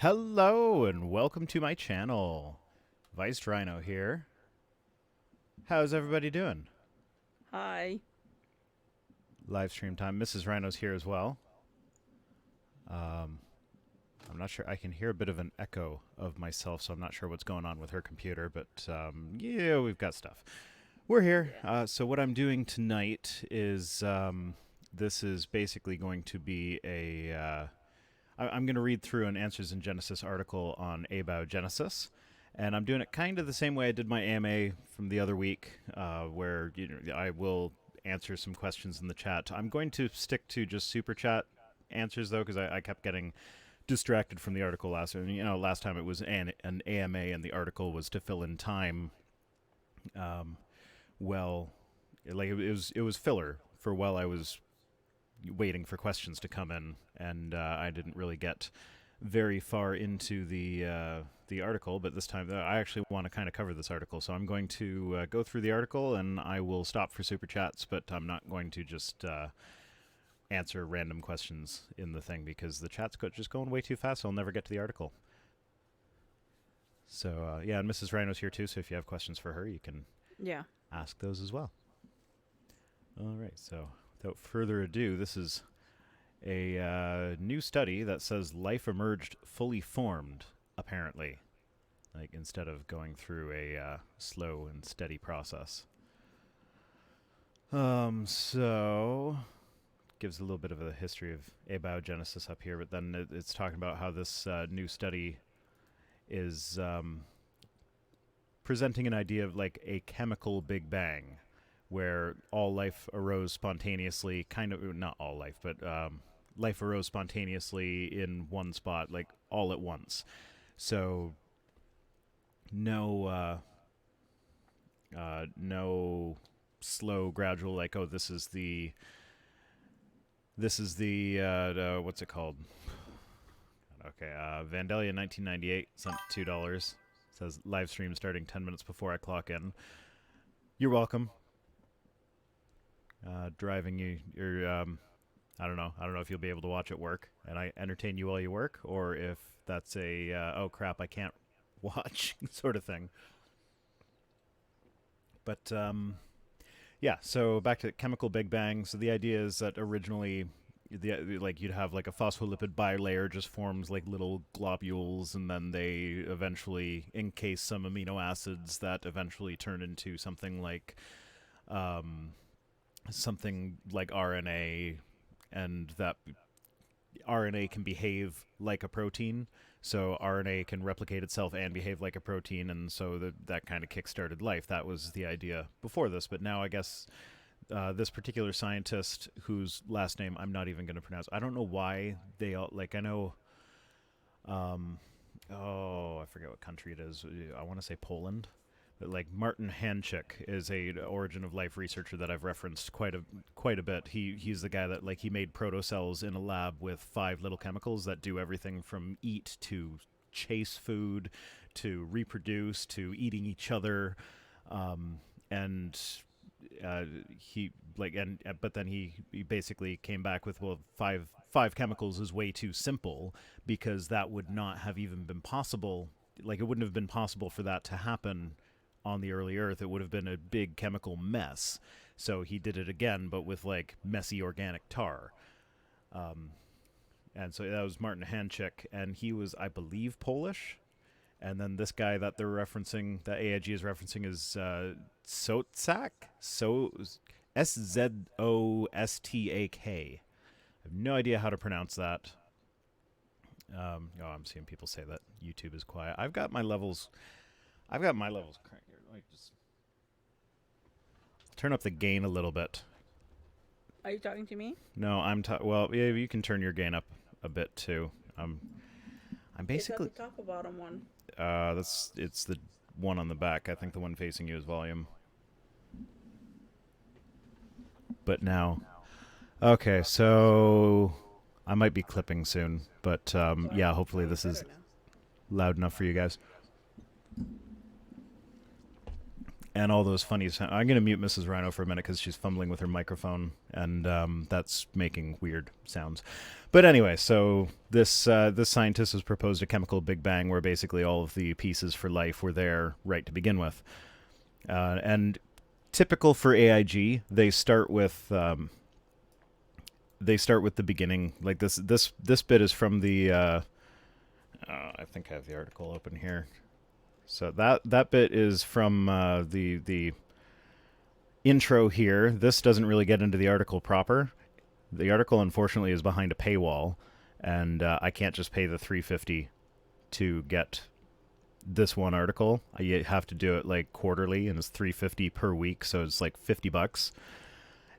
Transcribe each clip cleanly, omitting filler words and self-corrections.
Hello and welcome to my channel. Vice Rhino here. How's everybody doing? Hi. Live stream time. Mrs. Rhino's here as well. I'm not sure. I can hear a bit of an echo of myself, so I'm not sure what's going on with her computer, but yeah, we've got stuff. We're here. Yeah. So what I'm doing tonight is this is basically going to be I'm going to read through an Answers in Genesis article on Abiogenesis, and I'm doing it kind of the same way I did my AMA from the other week, where I will answer some questions in the chat. I'm going to stick to just super chat answers though, because I kept getting distracted from the article last. Last time it was an AMA, and the article was to fill in time. Well, like it was filler for while I was waiting for questions to come in, and I didn't really get very far into the article. But this time, I actually want to kind of cover this article, so I'm going to go through the article, and I will stop for super chats. But I'm not going to just answer random questions in the thing because the chat's just going way too fast. So I'll never get to the article. So yeah, and Mrs. Rhino's here too. So if you have questions for her, you can Yeah. ask those as well. All right, so without further ado, this is a new study that says life emerged fully formed, apparently, like instead of going through a slow and steady process. So gives a little bit of a history of abiogenesis up here, but then it's talking about how this new study is presenting an idea of like a chemical Big Bang, where all life arose spontaneously, kind of, not all life, but life arose spontaneously in one spot, like all at once. So no slow, gradual, like, oh, this is the what's it called? Okay, Vandalia 1998 sent $2. Says live stream starting 10 minutes before I clock in. You're welcome. Driving you're I don't know. I don't know if you'll be able to watch at work and I entertain you while you work, or if that's a oh crap, I can't watch sort of thing. But yeah, so back to chemical Big Bang. So the idea is that originally like you'd have like a phospholipid bilayer just forms like little globules, and then they eventually encase some amino acids that eventually turn into um, something like RNA, and that RNA can behave like a protein. So RNA can replicate itself and behave like a protein, and so that kind of kick-started life. That was the idea before this, but now I guess this particular scientist, whose last name I'm not even going to pronounce, I don't know why they all, like, I know, oh, I forget what country it is. I want to say Poland. But like Martin Hanchik is a origin of life researcher that I've referenced quite a bit. He's the guy that, like, he made protocells in a lab with 5 little chemicals that do everything from eat to chase food to reproduce to eating each other, and he like and but then he basically came back with, well, five chemicals is way too simple, because that would not have even been possible. Like, it wouldn't have been possible for that to happen on the early Earth. It would have been a big chemical mess. So he did it again, but with like messy organic tar. And so that was Martin Hanchik, and he was, I believe, Polish. And then this guy that they're referencing, that AIG is referencing, is Sotzak? Szostak. I have no idea how to pronounce that. I'm seeing people say that YouTube is quiet. I've got my levels cranked here. Like, just turn up the gain a little bit. Are you talking to me? No, well, yeah, you can turn your gain up a bit too. I'm It's at basically the top of bottom one. it's the one on the back. I think the one facing you is volume. But now, okay, so I might be clipping soon, but yeah, hopefully Oh, this better is now. loud enough for you guys. and all those funny sounds. I'm going to mute Mrs. Rhino for a minute because she's fumbling with her microphone, and that's making weird sounds. But anyway, so this scientist has proposed a chemical Big Bang where basically all of the pieces for life were there right to begin with. And typical for AiG, they start with the beginning. Like this bit is from the. I think I have the article open here. So that bit is from the intro here. This doesn't really get into the article proper. The article, unfortunately, is behind a paywall, and I can't just pay the $3.50 to get this one article. I have to do it like quarterly, and it's $3.50 per week, so it's like $50.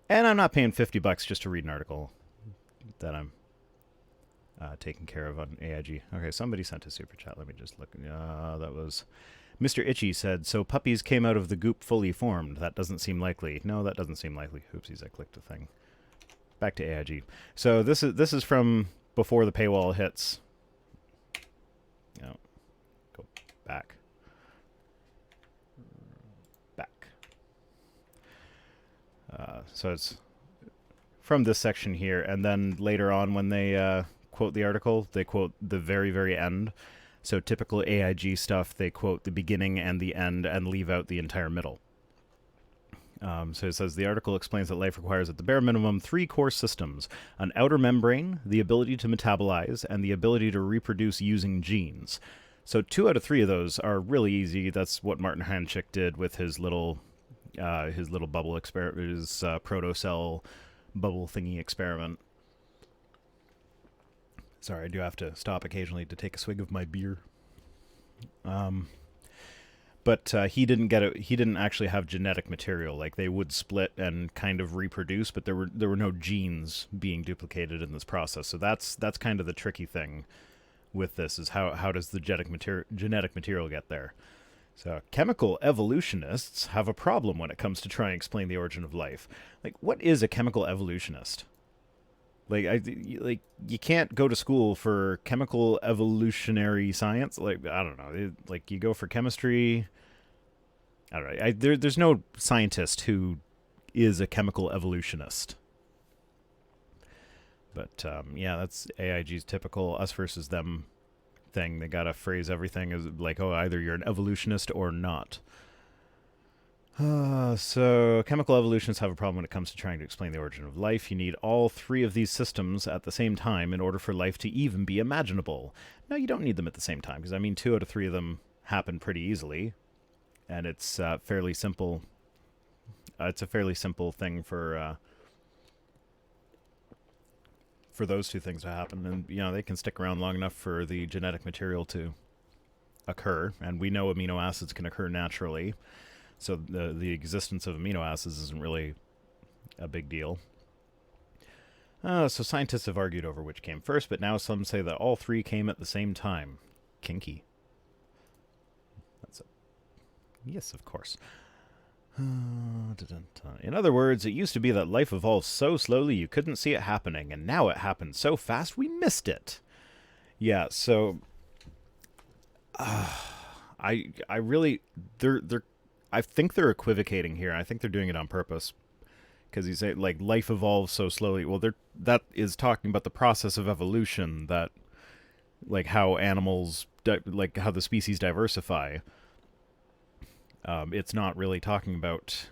And I'm not paying $50 just to read an article that I'm taking care of on AiG. Okay, somebody sent a super chat. Let me just look. That was Mr. Itchy said, so puppies came out of the goop fully formed. That doesn't seem likely. No, that doesn't seem likely. Oopsies, I clicked the thing. Back to AiG. So this is from before the paywall hits. No, go back. Back. So it's from this section here, and then later on when they quote the article, they quote the very, very end. So typical AiG stuff, they quote the beginning and the end and leave out the entire middle. So it says, the article explains that life requires at the bare minimum 3 core systems: an outer membrane, the ability to metabolize, and the ability to reproduce using genes. So 2 out of 3 of those are really easy. That's what Martin Hanchik did with his little bubble experiment, his protocell bubble thingy experiment. Sorry, I do have to stop occasionally to take a swig of my beer. But he didn't get it. He didn't actually have genetic material. Like, they would split and kind of reproduce, but there were no genes being duplicated in this process. So that's kind of the tricky thing with this, is how does the genetic material get there? So chemical evolutionists have a problem when it comes to trying to explain the origin of life. Like, what is a chemical evolutionist? Like, you can't go to school for chemical evolutionary science. Like, I don't know. Like, you go for chemistry. I don't know. There's no scientist who is a chemical evolutionist. But yeah, that's AIG's typical us versus them thing. They gotta phrase everything as like, oh, either you're an evolutionist or not. So chemical evolutionists have a problem when it comes to trying to explain the origin of life. You need all 3 of these systems at the same time in order for life to even be imaginable. No, you don't need them at the same time, because I mean 2 out of 3 of them happen pretty easily, and it's fairly simple. It's a fairly simple thing for those 2 things to happen, and they can stick around long enough for the genetic material to occur, and we know amino acids can occur naturally. So the existence of amino acids isn't really a big deal. So scientists have argued over which came first, but now some say that all 3 came at the same time. Kinky. That's it. Yes, of course. In other words, it used to be that life evolved so slowly you couldn't see it happening, and now it happened so fast we missed it. Yeah, so I really I think they're equivocating here. I think they're doing it on purpose, because you say like life evolves so slowly. Well, that is talking about the process of evolution, that like how animals like how the species diversify. It's not really talking about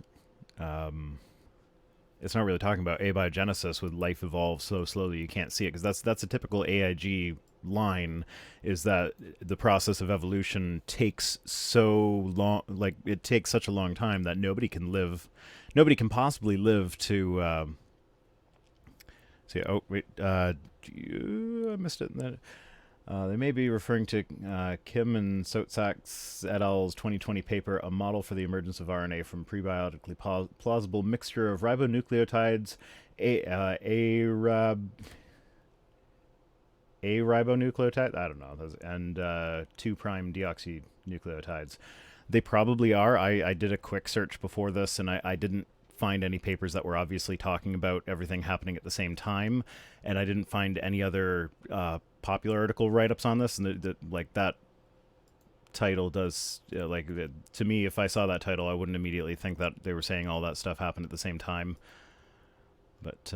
abiogenesis with life evolves so slowly you can't see it, because that's a typical AiG line, is that the process of evolution takes so long, like it takes such a long time that nobody can possibly live to see. Oh wait, I missed it. They may be referring to Kim and Sotsak's et al.'s 2020 paper, A Model for the Emergence of RNA from Prebiotically Plausible Mixture of Ribonucleotides, ribonucleotide, I don't know, and 2' deoxynucleotides. They probably are. I did a quick search before this, and I didn't find any papers that were obviously talking about everything happening at the same time, and I didn't find any other popular article write-ups on this, and like that title does to me. If I saw that title, I wouldn't immediately think that they were saying all that stuff happened at the same time. But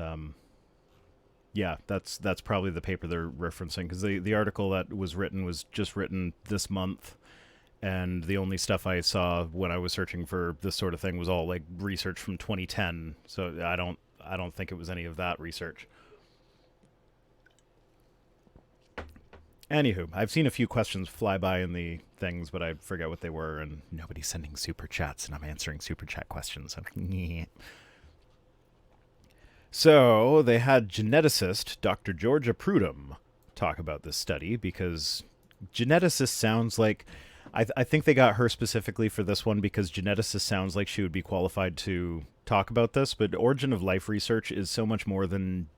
yeah, that's probably the paper they're referencing, because the article that was just written this month, and the only stuff I saw when I was searching for this sort of thing was all like research from 2010. So I don't think it was any of that research. Anywho, I've seen a few questions fly by in the things, but I forget what they were, and nobody's sending super chats, and I'm answering super chat questions. So they had geneticist Dr. Georgia Prudhomme talk about this study, because geneticist sounds like... I think they got her specifically for this one because geneticist sounds like she would be qualified to talk about this, but origin of life research is so much more than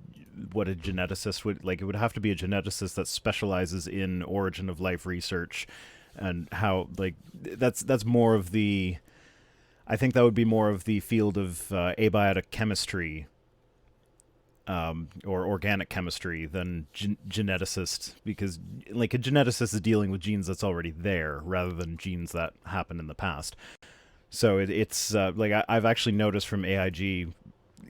what a geneticist would... Like, it would have to be a geneticist that specializes in origin of life research, and how, like, that's more of the... I think that would be more of the field of abiotic chemistry, or organic chemistry, than geneticist, because like a geneticist is dealing with genes that's already there rather than genes that happened in the past. So it's like I've actually noticed from AiG,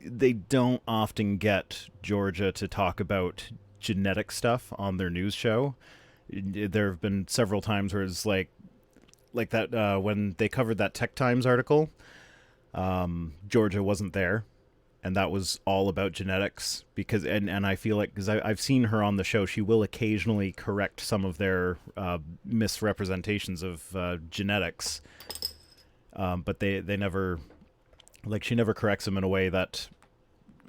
they don't often get Georgia to talk about genetic stuff on their news show. There have been several times where it's like that when they covered that Tech Times article, Georgia wasn't there. And that was all about genetics, because and I feel like, because I've seen her on the show, she will occasionally correct some of their misrepresentations of genetics, but they never, like, she never corrects them in a way that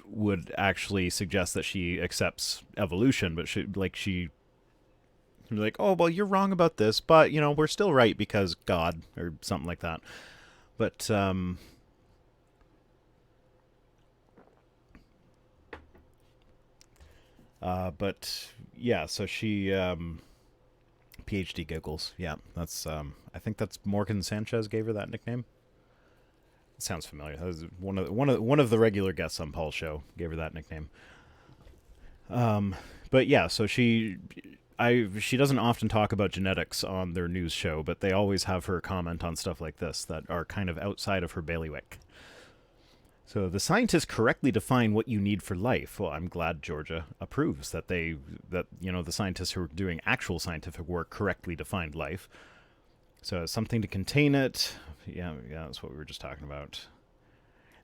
would actually suggest that she accepts evolution. But she like, oh, well, you're wrong about this, but we're still right because God, or something like that. But yeah, so she PhD giggles. Yeah, that's I think that's Morgan Sanchez gave her that nickname. It sounds familiar. That was one of the regular guests on Paul's show gave her that nickname. But yeah, so she doesn't often talk about genetics on their news show, but they always have her comment on stuff like this that are kind of outside of her bailiwick. So the scientists correctly define what you need for life. Well, I'm glad Georgia approves that the scientists who are doing actual scientific work correctly defined life. So something to contain it. Yeah, that's what we were just talking about.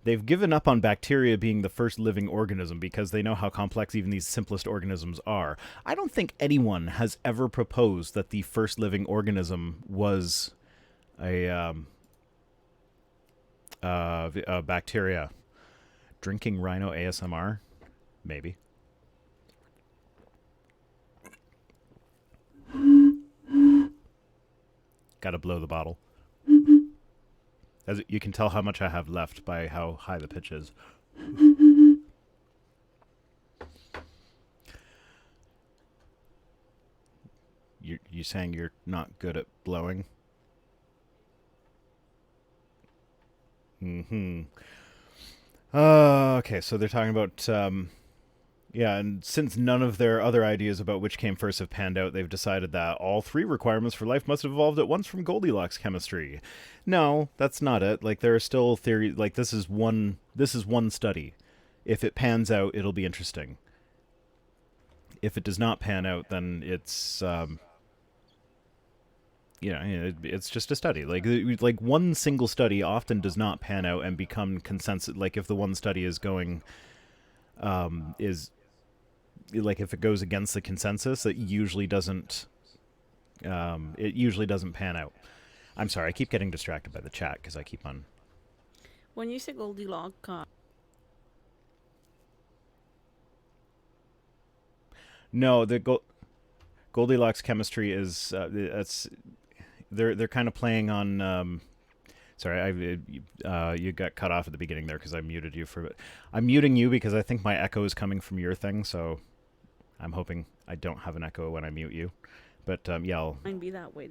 They've given up on bacteria being the first living organism because they know how complex even these simplest organisms are. I don't think anyone has ever proposed that the first living organism was a bacteria. Drinking Rhino ASMR? Maybe. Gotta blow the bottle. As you can tell how much I have left by how high the pitch is. You saying you're not good at blowing? Mm-hmm. Okay, so they're talking about, yeah, and since none of their other ideas about which came first have panned out, they've decided that all three requirements for life must have evolved at once from Goldilocks chemistry. No, that's not it. Like, there are still theories, like, this is one study. If it pans out, it'll be interesting. If it does not pan out, then it's, it's just a study. Like one single study often does not pan out and become consensus. Like, if the one study is going, is like, if it goes against the consensus, it usually doesn't pan out. I'm sorry, I keep getting distracted by the chat because I keep on. When you say Goldilocks, No, the Goldilocks chemistry is that's they're kind of playing on. Sorry, you got cut off at the beginning there because I muted you for a bit. I'm muting you because I think my echo is coming from your thing, so I'm hoping I don't have an echo when I mute you. But yeah, I'll be that way.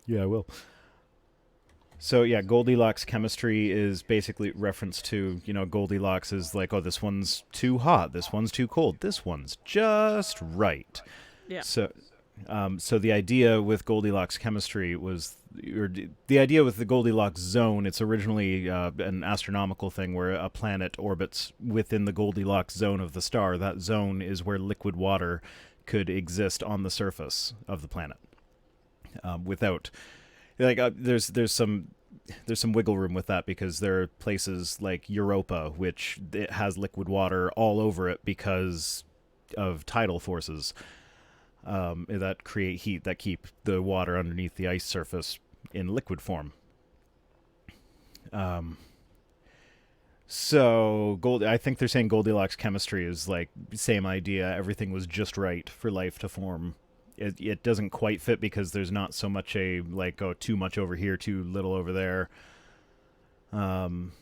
Yeah, I will. So yeah, Goldilocks chemistry is basically reference to, Goldilocks is like, oh, this one's too hot, this one's too cold, this one's just right. Yeah. So So the idea with Goldilocks chemistry was, the idea with the Goldilocks zone, it's originally an astronomical thing where a planet orbits within the Goldilocks zone of the star. That zone is where liquid water could exist on the surface of the planet without, there's some wiggle room with that, because there are places like Europa which it has liquid water all over it because of tidal forces that create heat that keep the water underneath the ice surface in liquid form. I think they're saying Goldilocks chemistry is like same idea. Everything was just right for life to form. It doesn't quite fit because there's not so much a like, oh, too much over here, too little over there. Um,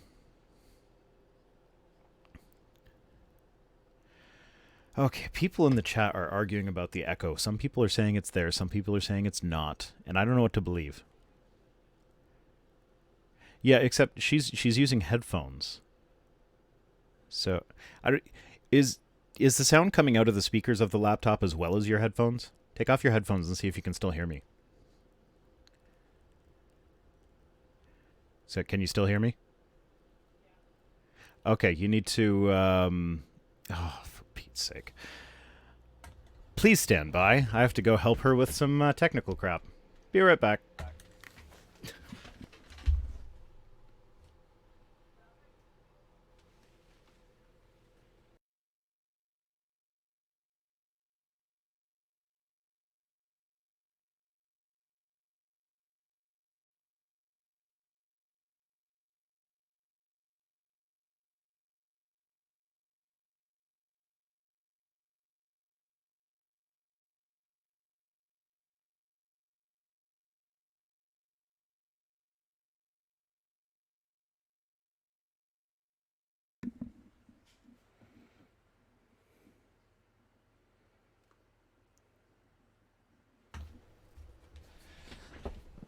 Okay, people in the chat are arguing about the echo. Some people are saying it's there, some people are saying it's not, and I don't know what to believe. Yeah, except she's using headphones. So, I don't, is is the sound coming out of the speakers of the laptop as well as your headphones? Take off your headphones and see if you can still hear me. So, can you still hear me? Okay, you need to oh, for Pete's sake. Please stand by. I have to go help her with some technical crap. Be right back.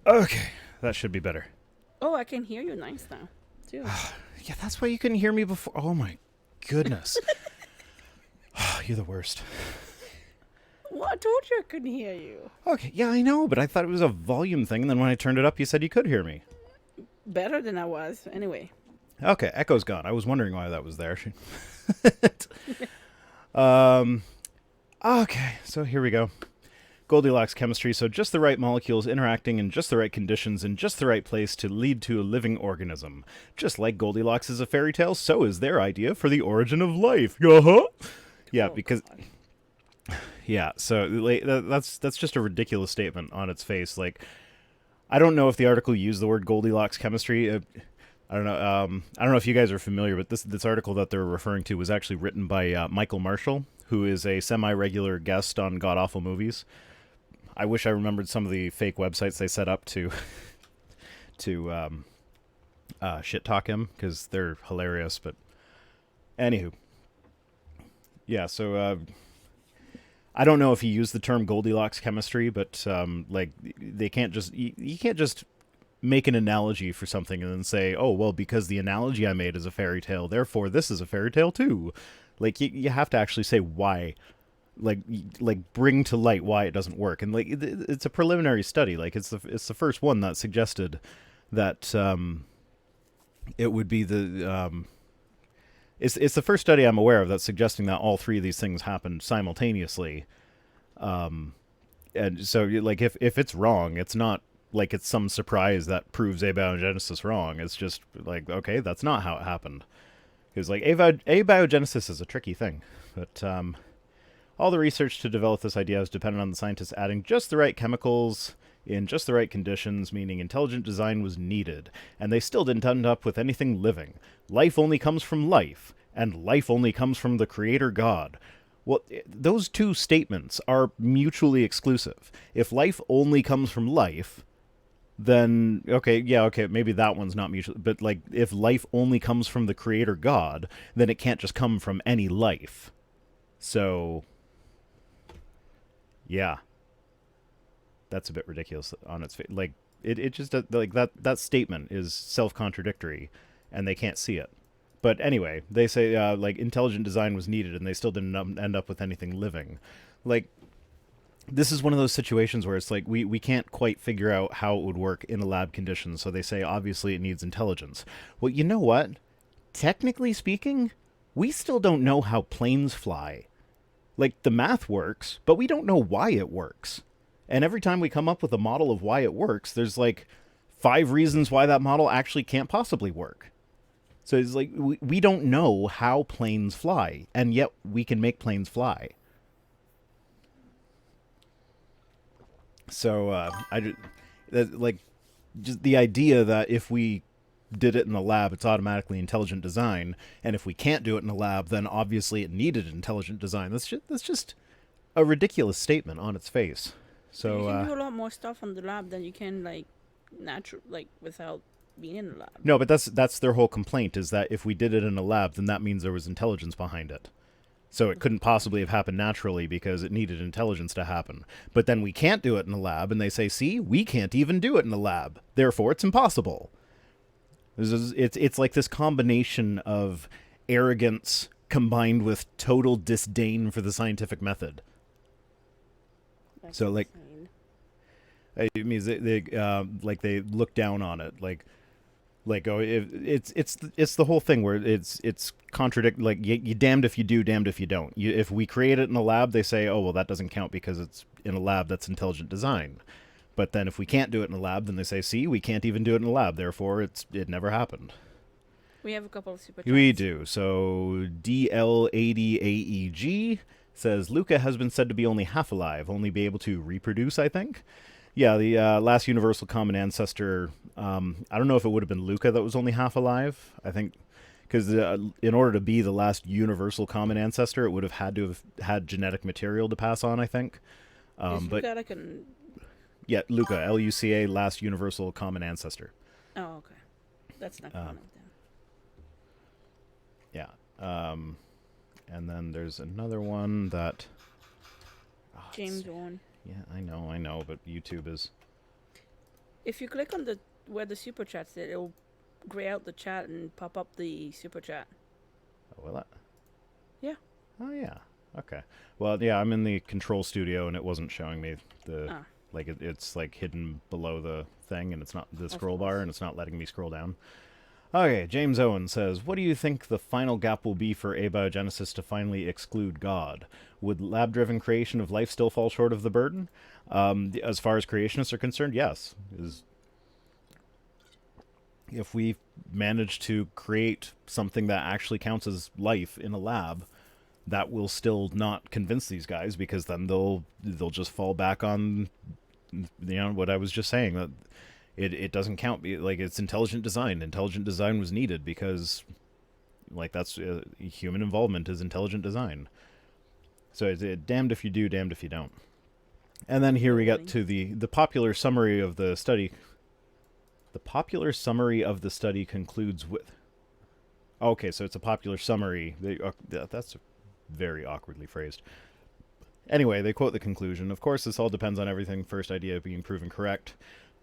Okay, that should be better. Oh, I can hear you nice now, too. Yeah, that's why you couldn't hear me before. Oh my goodness. You're the worst. Well, I told you I couldn't hear you. Okay, yeah, I know, but I thought it was a volume thing, and then when I turned it up, you said you could hear me. Better than I was, anyway. Okay, echo's gone. I was wondering why that was there. um, okay, so here we go. Goldilocks chemistry, so just the right molecules interacting in just the right conditions in just the right place to lead to a living organism. Just like Goldilocks is a fairy tale, so is their idea for the origin of life. Uh-huh. Yeah, Oh, because God. yeah, so like, that's just a ridiculous statement on its face. Like, I don't know if the article used the word Goldilocks chemistry. I don't know. I don't know if you guys are familiar, but this article that they're referring to was actually written by Michael Marshall, who is a semi-regular guest on God Awful Movies. I wish I remembered some of the fake websites they set up to shit talk him, because they're hilarious. But anywho, yeah. So I don't know if he used the term Goldilocks chemistry, but like they can't just you can't just make an analogy for something and then say, oh well, because the analogy I made is a fairy tale, therefore this is a fairy tale too. Like you have to actually say why. Like bring to light why it doesn't work, and like it's a preliminary study. Like it's the first one that suggested that it would be the it's the first study I'm aware of that's suggesting that all three of these things happened simultaneously. And so like if it's wrong, it's not like it's some surprise that proves abiogenesis wrong. It's just like, okay, that's not how it happened. Because like abiogenesis is a tricky thing, but all the research to develop this idea is dependent on the scientists adding just the right chemicals in just the right conditions, meaning intelligent design was needed, and they still didn't end up with anything living. Life only comes from life, and life only comes from the Creator God. Well, those two statements are mutually exclusive. If life only comes from life, then okay, maybe that one's not mutual, but like if life only comes from the Creator God, then it can't just come from any life. So yeah, that's a bit ridiculous on its face. Like it just like that statement is self-contradictory, and they can't see it. But anyway, they say like intelligent design was needed, and they still didn't end up with anything living. Like this is one of those situations where it's like we can't quite figure out how it would work in a lab condition. So they say obviously it needs intelligence. Well, you know what? Technically speaking, we still don't know how planes fly. Like, the math works, but we don't know why it works. And every time we come up with a model of why it works, there's like 5 reasons why that model actually can't possibly work. So it's like we don't know how planes fly, and yet we can make planes fly. So like, just the idea that if we did it in the lab, it's automatically intelligent design, and if we can't do it in the lab, then obviously it needed intelligent design. That's just a ridiculous statement on its face. So you can do a lot more stuff on the lab than you can like natural, like without being in the lab. no, but that's their whole complaint, is that if we did it in a lab, then that means there was intelligence behind it. So it couldn't possibly have happened naturally because it needed intelligence to happen. But then we can't do it in a lab, and they say, see, we can't even do it in a lab. Therefore, it's impossible. It's like this combination of arrogance combined with total disdain for the scientific method. That's So, like, insane. it means they look down on it, like oh, it's the whole thing where it's contradict, like you damned if you do, damned if you don't. If we create it in a lab, they say, oh well, that doesn't count because it's in a lab that's intelligent design. But then if we can't do it in a lab, then they say, see, we can't even do it in a lab, therefore it never happened. We have a couple of super chats. We do. So DL80AEG says Luca has been said to be only half alive, only be able to reproduce, I think. Yeah, the last universal common ancestor, I don't know if it would have been Luca that was only half alive. I think because in order to be the last universal common ancestor, it would have had to have had genetic material to pass on, I think. Is But Luca like an... yeah, Luca, Luca, last universal common ancestor. Oh, okay. That's not common then. Yeah. And then there's another one that... James Owen. Yeah, I know, but YouTube is... If you click on the where the super chats, it'll gray out the chat and pop up the super chat. Oh, will it? Yeah. Oh, yeah. Okay. Well, yeah, I'm in the control studio, and it wasn't showing me the... Ah. Like, it's, like, hidden below the thing, and it's not the Of scroll bar, course. and it's not letting me scroll down. Okay, James Owen says, what do you think the final gap will be for abiogenesis to finally exclude God? Would lab-driven creation of life still fall short of the burden? As far as creationists are concerned, yes. If we manage to create something that actually counts as life in a lab, that will still not convince these guys, because then they'll just fall back on, what I was just saying, that it doesn't count. Like, it's intelligent design. Intelligent design was needed because, like, that's human involvement is intelligent design. So it's damned if you do, damned if you don't. And then here we get to the popular summary of the study. The popular summary of the study concludes with... Okay, so it's a popular summary. That's very awkwardly phrased. Anyway, they quote the conclusion. Of course, this all depends on everything first idea being proven correct.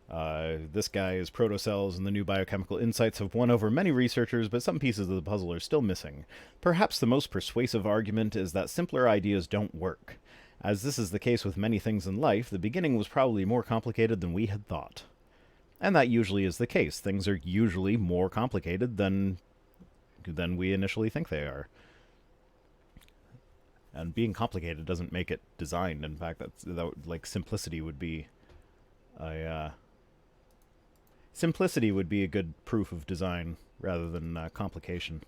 This guy is protocells, and the new biochemical insights have won over many researchers, but some pieces of the puzzle are still missing. Perhaps the most persuasive argument is that simpler ideas don't work. As this is the case with many things in life, the beginning was probably more complicated than we had thought. And that usually is the case. Things are usually more complicated than we initially think they are. And being complicated doesn't make it designed. In fact, like, simplicity would be a good proof of design rather than complication.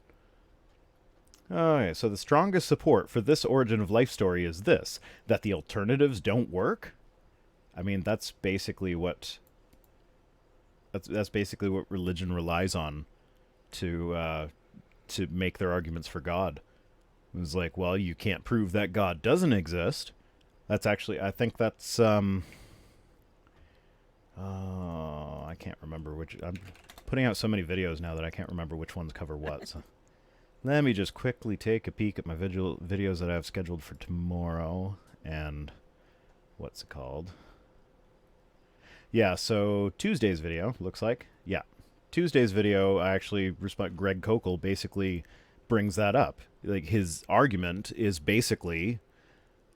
Okay, so the strongest support for this origin of life story is this: that the alternatives don't work. I mean, that's basically what religion relies on to make their arguments for God. It was like, well, you can't prove that God doesn't exist. That's actually, I think that's I can't remember which. I'm putting out so many videos now that I can't remember which ones cover what. So let me just quickly take a peek at my videos that I have scheduled for tomorrow. And what's it called? Yeah, so Tuesday's video, looks like. Yeah. Tuesday's video, I actually respect Greg Kokel basically brings that up. Like, his argument is basically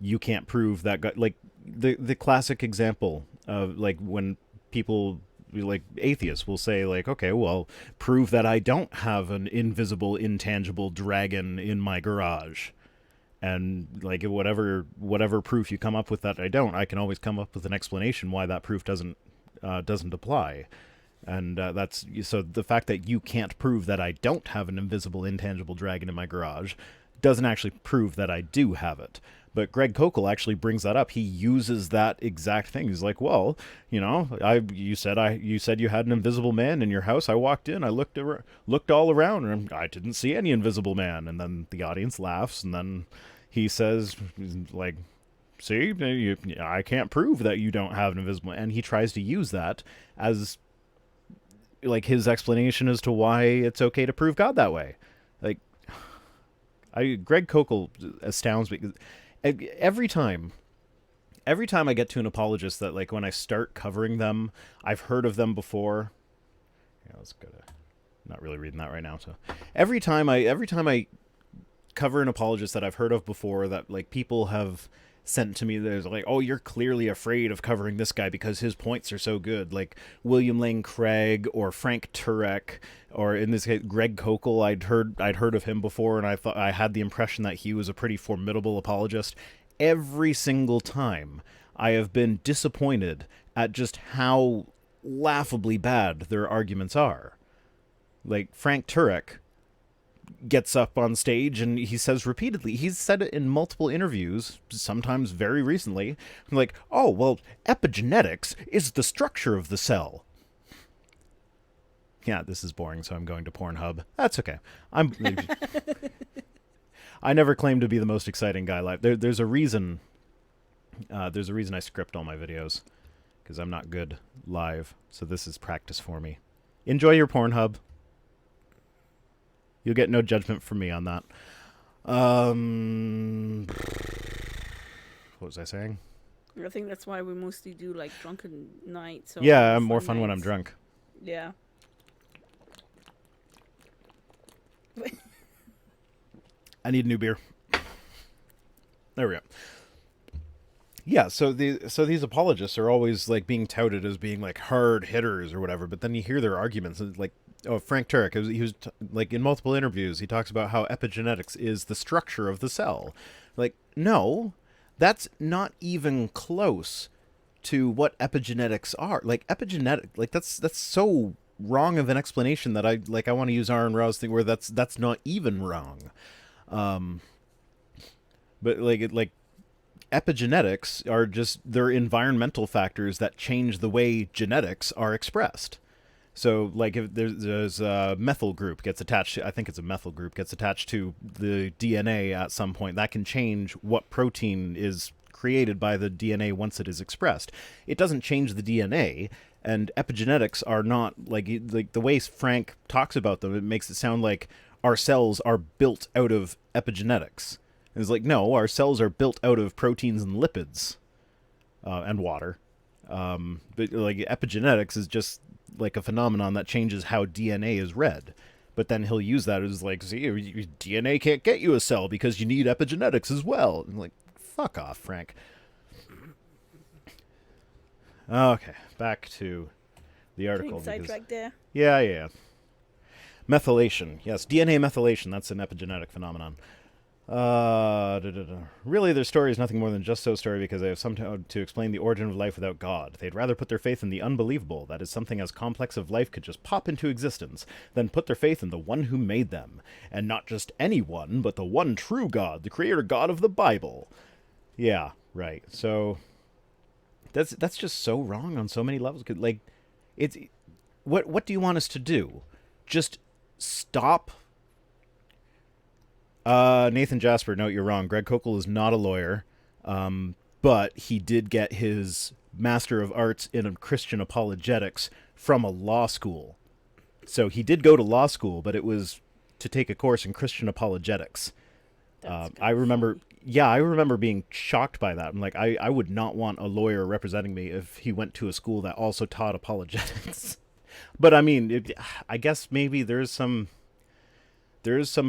you can't prove that God, like the classic example of like when people like atheists will say like, okay, well, prove that I don't have an invisible, intangible dragon in my garage. And like whatever proof you come up with that I can always come up with an explanation why that proof doesn't apply. And that's so the fact that you can't prove that I don't have an invisible, intangible dragon in my garage doesn't actually prove that I do have it. But Greg Kokel actually brings that up. He uses that exact thing. He's like, "Well, you said you had an invisible man in your house. I walked in, I looked all around, and I didn't see any invisible man." And then the audience laughs, and then he says, "Like, see, I can't prove that you don't have an invisible." And he tries to use that as like his explanation as to why it's okay to prove God that way. Like, Greg Kokel astounds me. Every time I get to an apologist that like when I start covering them, I've heard of them before. Yeah, let's go to. Not really reading that right now. So every time I cover an apologist that I've heard of before that like people have sent to me, there's like, oh, you're clearly afraid of covering this guy because his points are so good, like William Lane Craig or Frank Turek, or in this case Greg Kokel. I'd heard of him before, and I thought I had the impression that he was a pretty formidable apologist. Every single time I have been disappointed at just how laughably bad their arguments are. Like Frank Turek gets up on stage and he says repeatedly, he's said it in multiple interviews, sometimes very recently, like, oh, well, epigenetics is the structure of the cell. Yeah, this is boring, so I'm going to Pornhub. That's okay. I never claim to be the most exciting guy live. There's a reason. There's a reason I script all my videos, because I'm not good live. So this is practice for me. Enjoy your Pornhub. You'll get no judgment from me on that. What was I saying? I think that's why we mostly do like drunken nights. Yeah, I'm more fun when I'm drunk. Yeah. I need a new beer. There we go. Yeah, so these apologists are always like being touted as being like hard hitters or whatever, but then you hear their arguments and like, oh, Frank Turek, he was like in multiple interviews, he talks about how epigenetics is the structure of the cell. Like, no, that's not even close to what epigenetics are. Like epigenetic, like that's so wrong of an explanation that I want to use Aaron Rau's thing where that's not even wrong. But like epigenetics are just, they're environmental factors that change the way genetics are expressed. So, like, if there's a methyl group gets attached to, I think it's a methyl group gets attached to the DNA at some point, that can change what protein is created by the DNA once it is expressed. It doesn't change the DNA, and epigenetics are not, like the way Frank talks about them, it makes it sound like our cells are built out of epigenetics. And it's like, no, our cells are built out of proteins and lipids, and water. But, like, epigenetics is just like a phenomenon that changes how DNA is read. But then he'll use that as like, see, DNA can't get you a cell because you need epigenetics as well. And like, fuck off, Frank. Okay, back to the article. Sidetracked there. Yeah. Methylation. Yes, DNA methylation. That's an epigenetic phenomenon. Really, their story is nothing more than just so story because they have somehow to explain the origin of life without God. They'd rather put their faith in the unbelievable, that is something as complex of life could just pop into existence, than put their faith in the one who made them. And not just any one, but the one true God, the creator God of the Bible. Yeah, right. So that's just so wrong on so many levels. Like, it's what do you want us to do? Just stop. Nathan Jasper, no, you're wrong. Greg Kokel is not a lawyer, but he did get his Master of Arts in Christian Apologetics from a law school. So he did go to law school, but it was to take a course in Christian Apologetics. I remember being shocked by that. I'm like, I would not want a lawyer representing me if he went to a school that also taught apologetics. But I mean, I guess maybe there is some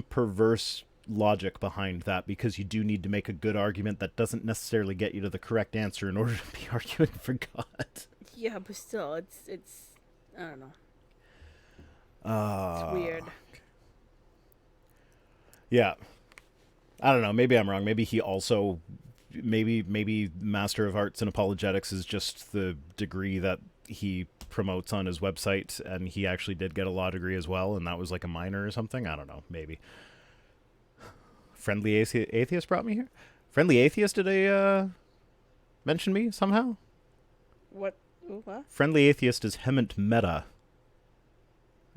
perverse logic behind that, because you do need to make a good argument that doesn't necessarily get you to the correct answer in order to be arguing for God. Yeah, but still, it's I don't know. It's Uh, weird. yeah. I don't know. Maybe I'm wrong. Maybe he also, maybe Master of Arts in Apologetics is just the degree that he promotes on his website, and he actually did get a law degree as well, and that was like a minor or something. I don't know. Maybe. Friendly Atheist brought me here. Friendly Atheist, did they mention me somehow? What? Ooh, what? Friendly Atheist is Hemant Mehta,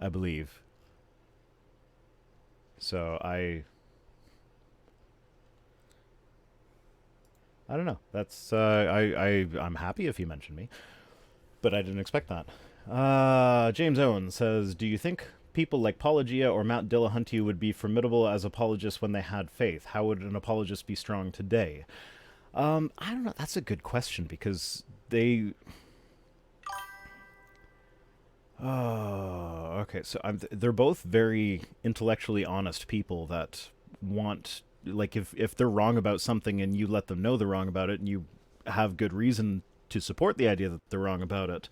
I believe. So I don't know. That's I'm happy if he mentioned me, but I didn't expect that. James Owen says, "Do you think people like Paulogia or Matt Dillahunty would be formidable as apologists when they had faith? How would an apologist be strong today?" I don't know. That's a good question, because they. Oh, okay. So they're both very intellectually honest people that want, like, if they're wrong about something and you let them know they're wrong about it, and you have good reason to support the idea that they're wrong about it,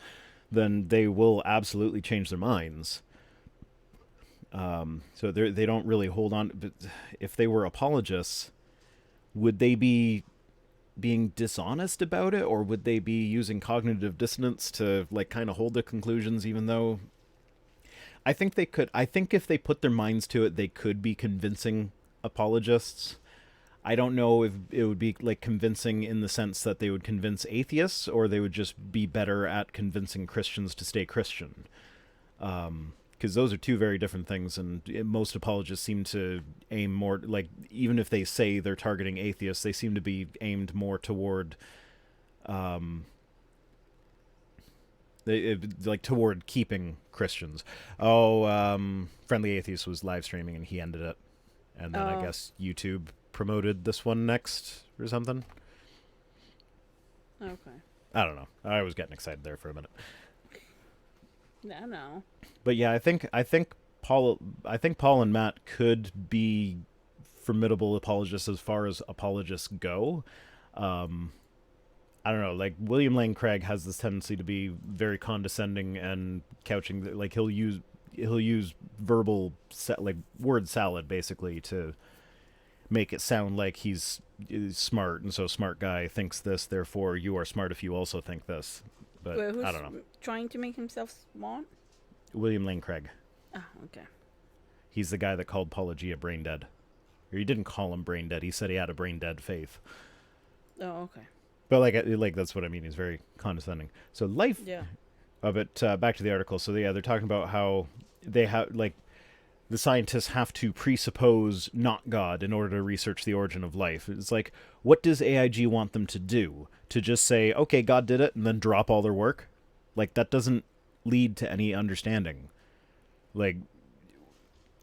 then they will absolutely change their minds. So they don't really hold on. But if they were apologists, would they be being dishonest about it, or would they be using cognitive dissonance to, like, kind of hold their conclusions, even though I think they could. I think if they put their minds to it, they could be convincing apologists. I don't know if it would be, like, convincing in the sense that they would convince atheists, or they would just be better at convincing Christians to stay Christian. Because those are two very different things, and most apologists seem to aim more, like, even if they say they're targeting atheists, they seem to be aimed more toward, like, toward keeping Christians. Friendly Atheist was live streaming and he ended it, and then I guess YouTube promoted this one next or something. Okay. I don't know. I was getting excited there for a minute. No. But yeah, I think Paul and Matt could be formidable apologists as far as apologists go. I don't know. Like, William Lane Craig has this tendency to be very condescending and couching. Like, he'll use verbal like word salad, basically, to make it sound like he's smart, and so smart guy thinks this, therefore you are smart if you also think this. But Wait, who's I don't know. trying to make himself smart? William Lane Craig. Ah, okay. He's the guy that called Paulogia brain dead. Or he didn't call him brain dead. He said he had a brain dead faith. Oh, okay. But like that's what I mean. He's very condescending. So life of it. Back to the article. So yeah, they're talking about how they have, like, the scientists have to presuppose not God in order to research the origin of life. It's like, what does AiG want them to do? To just say, okay, God did it, and then drop all their work? Like, that doesn't lead to any understanding. Like,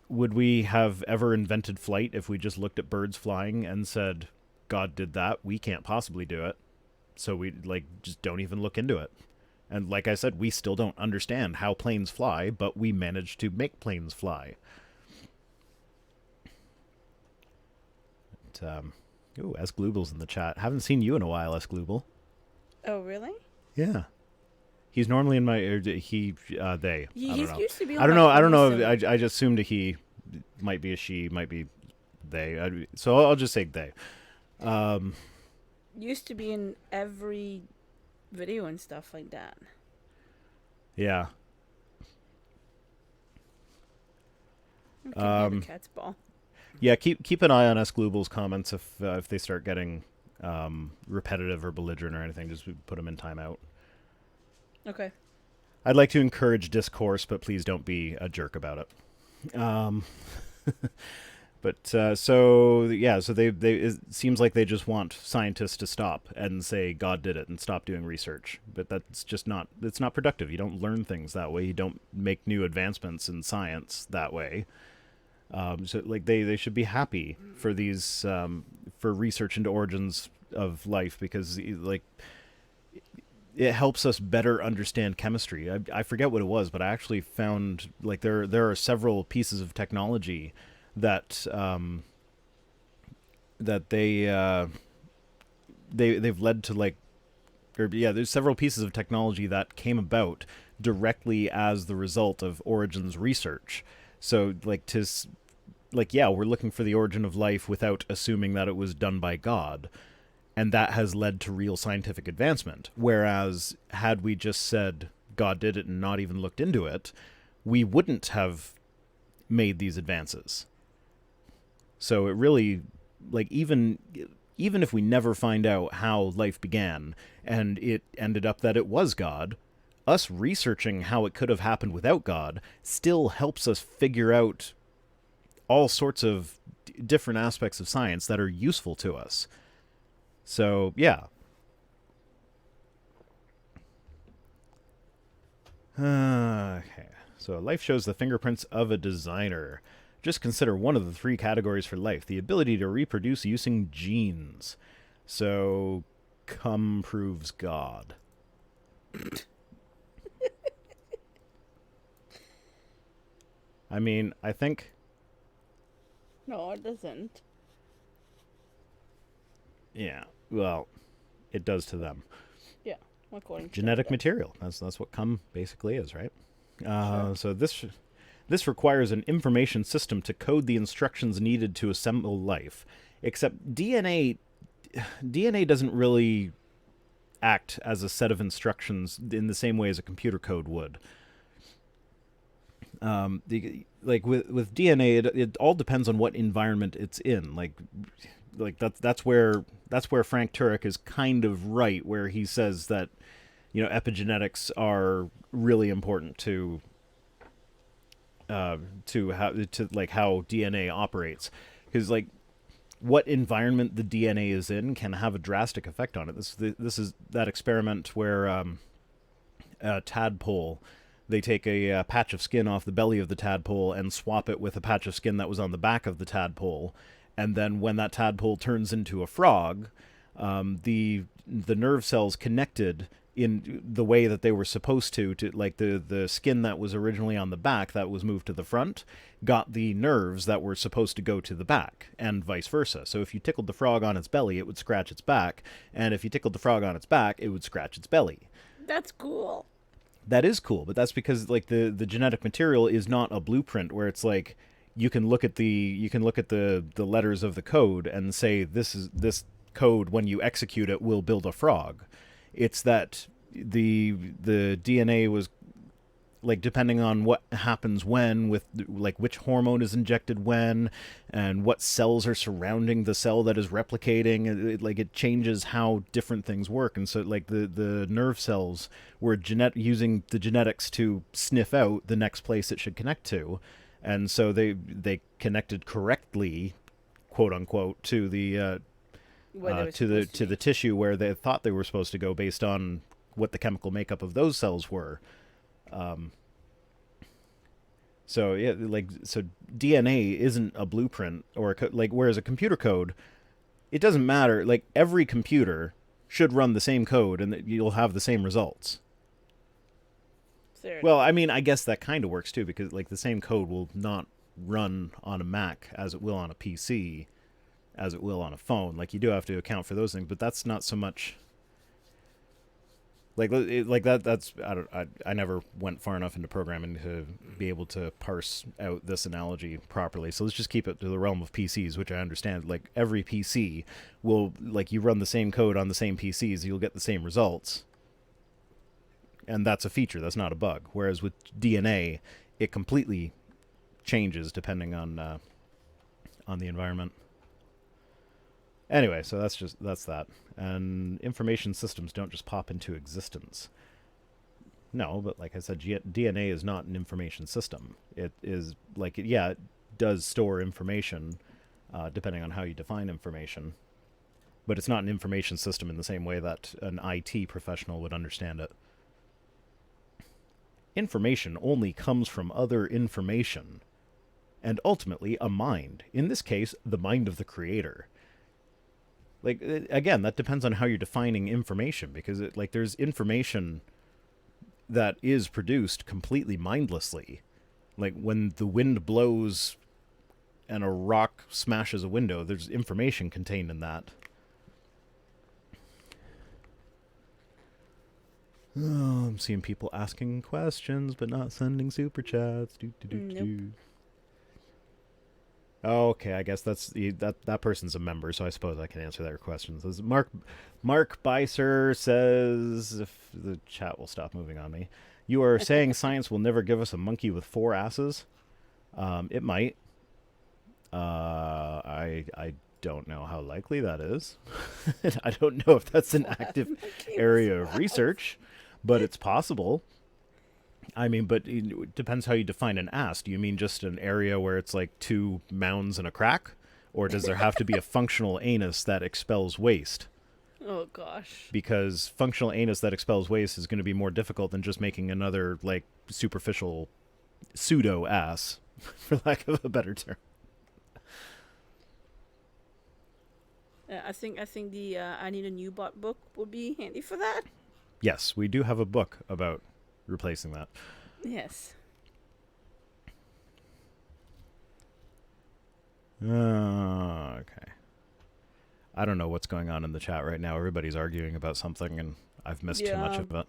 would we have ever invented flight if we just looked at birds flying and said, God did that, we can't possibly do it, so we, like, just don't even look into it? And like I said, we still don't understand how planes fly, but we managed to make planes fly. Ooh, S. Glooble's in the chat. Haven't seen you in a while, S. Glooble. Oh, really? Yeah. He's normally in my... they. He's I don't know. used to be on I don't my know. I don't know. constant- I just assumed a he. Might be a she. Might be they. So I'll just say they. Used to be in every video and stuff like that. Yeah. Okay, the cat's ball. Yeah, keep an eye on S. Glooble's comments if they start getting repetitive or belligerent or anything. Just put them in timeout. Okay. I'd like to encourage discourse, but please don't be a jerk about it. So they it seems like they just want scientists to stop and say God did it and stop doing research. But that's just not productive. You don't learn things that way. You don't make new advancements in science that way. So like they should be happy for these for research into origins of life, because like it helps us better understand chemistry. I forget what it was, but I actually found, like, there are several pieces of technology that that they've led to like, or yeah, there's several pieces of technology that came about directly as the result of Origins research. So like yeah, we're looking for the origin of life without assuming that it was done by God, and that has led to real scientific advancement. Whereas had we just said God did it and not even looked into it, we wouldn't have made these advances. So it really, like, even if we never find out how life began and it ended up that it was God, us researching how it could have happened without God still helps us figure out all sorts of different aspects of science that are useful to us. So, yeah. Okay. So, life shows the fingerprints of a designer. Just consider one of the three categories for life: the ability to reproduce using genes. So, cum proves God. I mean, I think. No, it doesn't. Yeah, well, it does to them. Yeah, according to Genetic them. material. That's what cum basically is, right? Sure. So this requires an information system to code the instructions needed to assemble life. Except DNA doesn't really act as a set of instructions in the same way as a computer code would. Like with DNA, it all depends on what environment it's in. Like that's where Frank Turek is kind of right, where he says that epigenetics are really important to how DNA operates, because like what environment the DNA is in can have a drastic effect on it. This is that experiment where a tadpole, they take a patch of skin off the belly of the tadpole and swap it with a patch of skin that was on the back of the tadpole, and then when that tadpole turns into a frog, the nerve cells connected in the way that they were supposed to like the skin that was originally on the back that was moved to the front got the nerves that were supposed to go to the back, and vice versa. So if you tickled the frog on its belly, it would scratch its back, and if you tickled the frog on its back, it would scratch its belly. That's cool. That is cool, but that's because like the genetic material is not a blueprint where it's like you can look at the letters of the code and say this code, when you execute it, will build a frog. It's that the DNA was, like, depending on what happens when, with like which hormone is injected when, and what cells are surrounding the cell that is replicating, it changes how different things work. And so like the nerve cells were using the genetics to sniff out the next place it should connect to, and so they connected correctly, quote unquote, to the to the tissue where they thought they were supposed to go based on what the chemical makeup of those cells were. So yeah, so DNA isn't a blueprint or whereas a computer code, it doesn't matter. Like every computer should run the same code and you'll have the same results. Fair Well, enough. I mean, I guess that kind of works too, because like the same code will not run on a Mac as it will on a PC, as it will on a phone. Like you do have to account for those things, but that's not so much. That's I never went far enough into programming to be able to parse out this analogy properly. So let's just keep it to the realm of PCs, which I understand. Like every PC will, like, you run the same code on the same PCs, you'll get the same results, and that's a feature. That's not a bug. Whereas with DNA, it completely changes depending on the environment. Anyway, so that's that. And information systems don't just pop into existence. No, but like I said, DNA is not an information system. It is it does store information, depending on how you define information. But it's not an information system in the same way that an IT professional would understand it. Information only comes from other information, and ultimately a mind. In this case, the mind of the creator. Like, again, that depends on how you're defining information, because there's information that is produced completely mindlessly. Like when the wind blows and a rock smashes a window, there's information contained in that. Oh, I'm seeing people asking questions but not sending super chats. Nope. Oh, okay, I guess that person's a member, so I suppose I can answer their questions. This is Mark Beiser says, if the chat will stop moving on me, you are saying science will never give us a monkey with 4 asses? It might. I don't know how likely that is. I don't know if that's an active area of research, but it's possible. I mean, but it depends how you define an ass. Do you mean just an area where it's like 2 mounds and a crack? Or does there have to be a functional anus that expels waste? Oh, gosh. Because functional anus that expels waste is going to be more difficult than just making another, like, superficial pseudo-ass, for lack of a better term. I think the I Need a New Bot book would be handy for that. Yes, we do have a book about replacing that. Yes. Okay. I don't know what's going on in the chat right now. Everybody's arguing about something, and I've missed too much of it.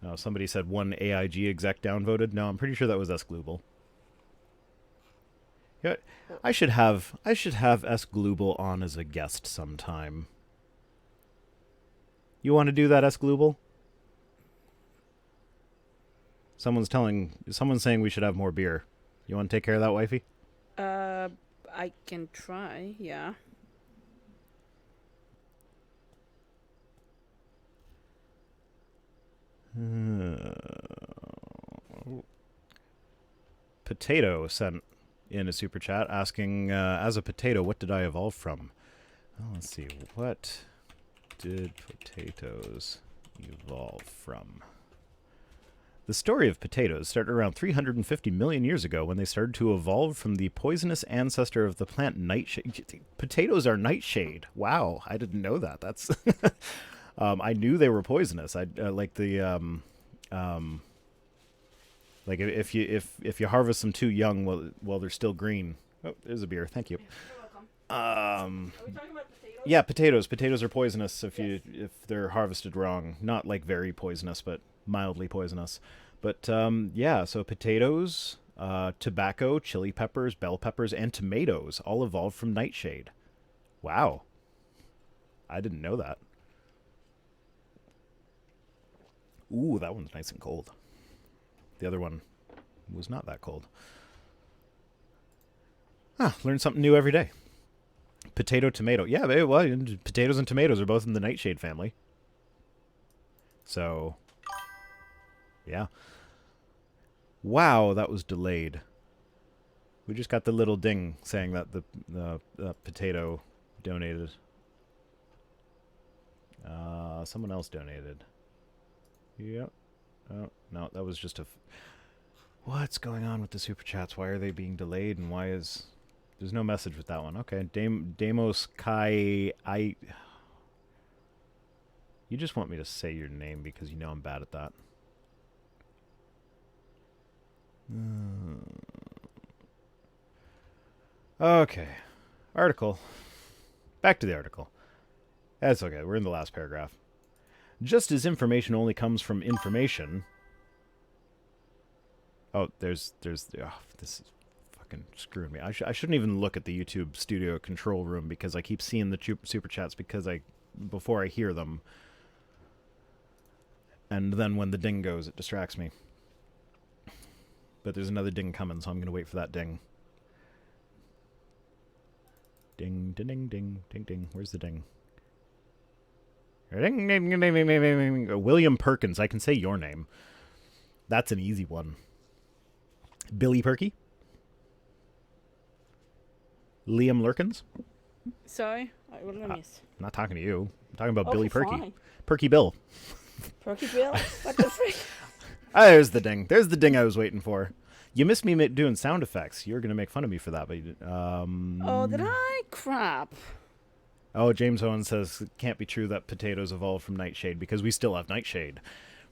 Oh, somebody said one AiG exec downvoted. No, I'm pretty sure that was S Global. Yeah, I should have S Global on as a guest sometime. You want to do that, S Global? Someone's saying we should have more beer. You want to take care of that, wifey? I can try, yeah. Potato sent in a super chat asking, as a potato, what did I evolve from? Oh, let's see. What did potatoes evolve from? The story of potatoes started around 350 million years ago when they started to evolve from the poisonous ancestor of the plant nightshade. Potatoes are nightshade. Wow, I didn't know that. That's I knew they were poisonous. I like the like if you harvest them too young while they're still green. Oh, there's a beer. Thank you. You're welcome. Are we talking about potatoes? Yeah, potatoes. Potatoes are poisonous if they're harvested wrong. Not like very poisonous, but mildly poisonous. But yeah, so potatoes, tobacco, chili peppers, bell peppers, and tomatoes all evolved from nightshade. Wow. I didn't know that. Ooh, that one's nice and cold. The other one was not that cold. Learn something new every day. Potato, tomato. Yeah, potatoes and tomatoes are both in the nightshade family. So, yeah. Wow, that was delayed. We just got the little ding saying that the potato donated. Someone else donated. Yep. Oh, no, that was just what's going on with the super chats? Why are they being delayed, and why is... There's no message with that one. Okay, Damos Kai... You just want me to say your name because you know I'm bad at that. Okay. Article. Back to the article. That's okay. We're in the last paragraph. Just as information only comes from information... Oh, there's... Oh, this is fucking screwing me. I shouldn't even look at the YouTube studio control room because I keep seeing the super chats before I hear them. And then when the ding goes, it distracts me. But there's another ding coming, so I'm going to wait for that ding. Ding, ding, ding, ding, ding, ding. Where's the ding? Ding, ding, ding, ding, ding, ding, ding. William Perkins. I can say your name. That's an easy one. Billy Perky? Liam Lurkins? Sorry, what did I miss? I'm not talking to you. I'm talking about Billy Perky. Fine. Perky Bill. Perky Bill? What the frick? There's the ding. There's the ding I was waiting for. You missed me doing sound effects. You were going to make fun of me for that, but you didn't. Oh, did I? Crap. Oh, James Owen says it can't be true that potatoes evolved from nightshade because we still have nightshade.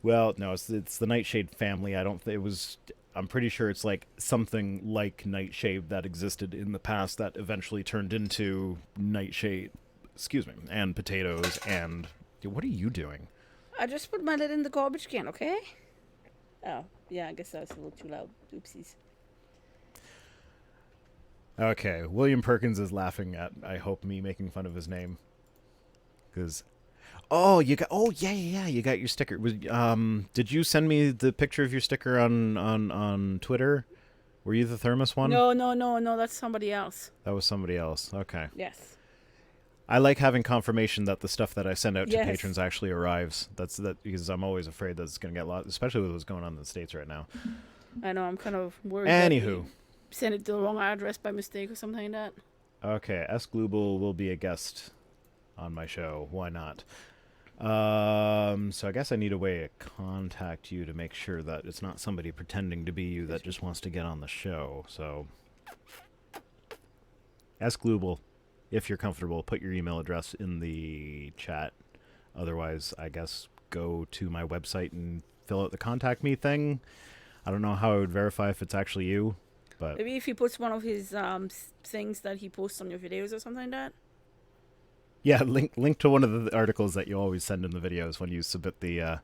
Well, no, it's the nightshade family. I don't think it was I'm pretty sure it's like something like nightshade that existed in the past that eventually turned into nightshade, excuse me, and potatoes and... Dude, what are you doing? I just put my lid in the garbage can, okay? Oh, yeah, I guess that was a little too loud. Oopsies. Okay, William Perkins is laughing at, I hope, me making fun of his name. Because... Oh, you got... Oh, yeah, you got your sticker. Did you send me the picture of your sticker on Twitter? Were you the thermos one? No, that's somebody else. That was somebody else. Okay. Yes. I like having confirmation that the stuff that I send out to Yes. patrons actually arrives. That's because I'm always afraid that it's going to get lost, especially with what's going on in the States right now. I know, I'm kind of worried. Anywho. Send it to the wrong address by mistake or something like that. Okay, S. Global will be a guest on my show. Why not? So I guess I need a way to contact you to make sure that it's not somebody pretending to be you that just wants to get on the show. So, S. Global, if you're comfortable, put your email address in the chat. Otherwise, I guess go to my website and fill out the contact me thing. I don't know how I would verify if it's actually you, but Maybe if he puts one of his things that he posts on your videos or something like that. yeah, link to one of the articles that you always send in the videos when you submit the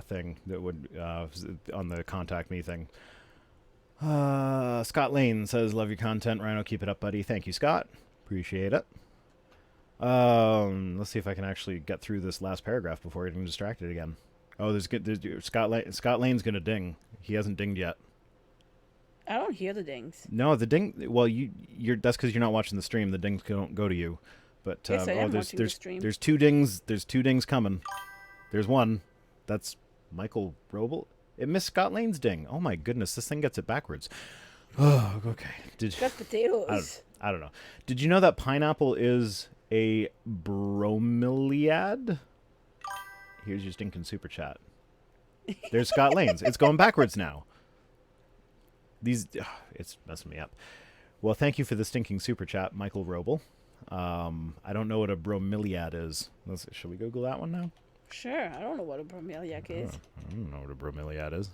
thing that would on the contact me thing. Scott Lane says, "Love your content, Rhino. Keep it up, buddy." Thank you, Scott. Appreciate it. Let's see if I can actually get through this last paragraph before getting distracted again. Oh, there's Scott Lane's gonna ding. He hasn't dinged yet. I don't hear the dings. No, the ding. Well, you're that's because you're not watching the stream. The dings don't go to you. But Yes, I am watching the stream. There's two dings. There's two dings coming. There's one. That's Michael Robel. It missed Scott Lane's ding. Oh my goodness, this thing gets it backwards. Oh, okay. Got potatoes. I don't know. Did you know that pineapple is a bromeliad? Here's your stinking super chat. There's Scott Lane's. It's going backwards now. It's messing me up. Well, thank you for the stinking super chat, Michael Robel. I don't know what a bromeliad is. Should we Google that one now? Sure, I don't know what a bromeliac is. I don't know what a bromeliad is.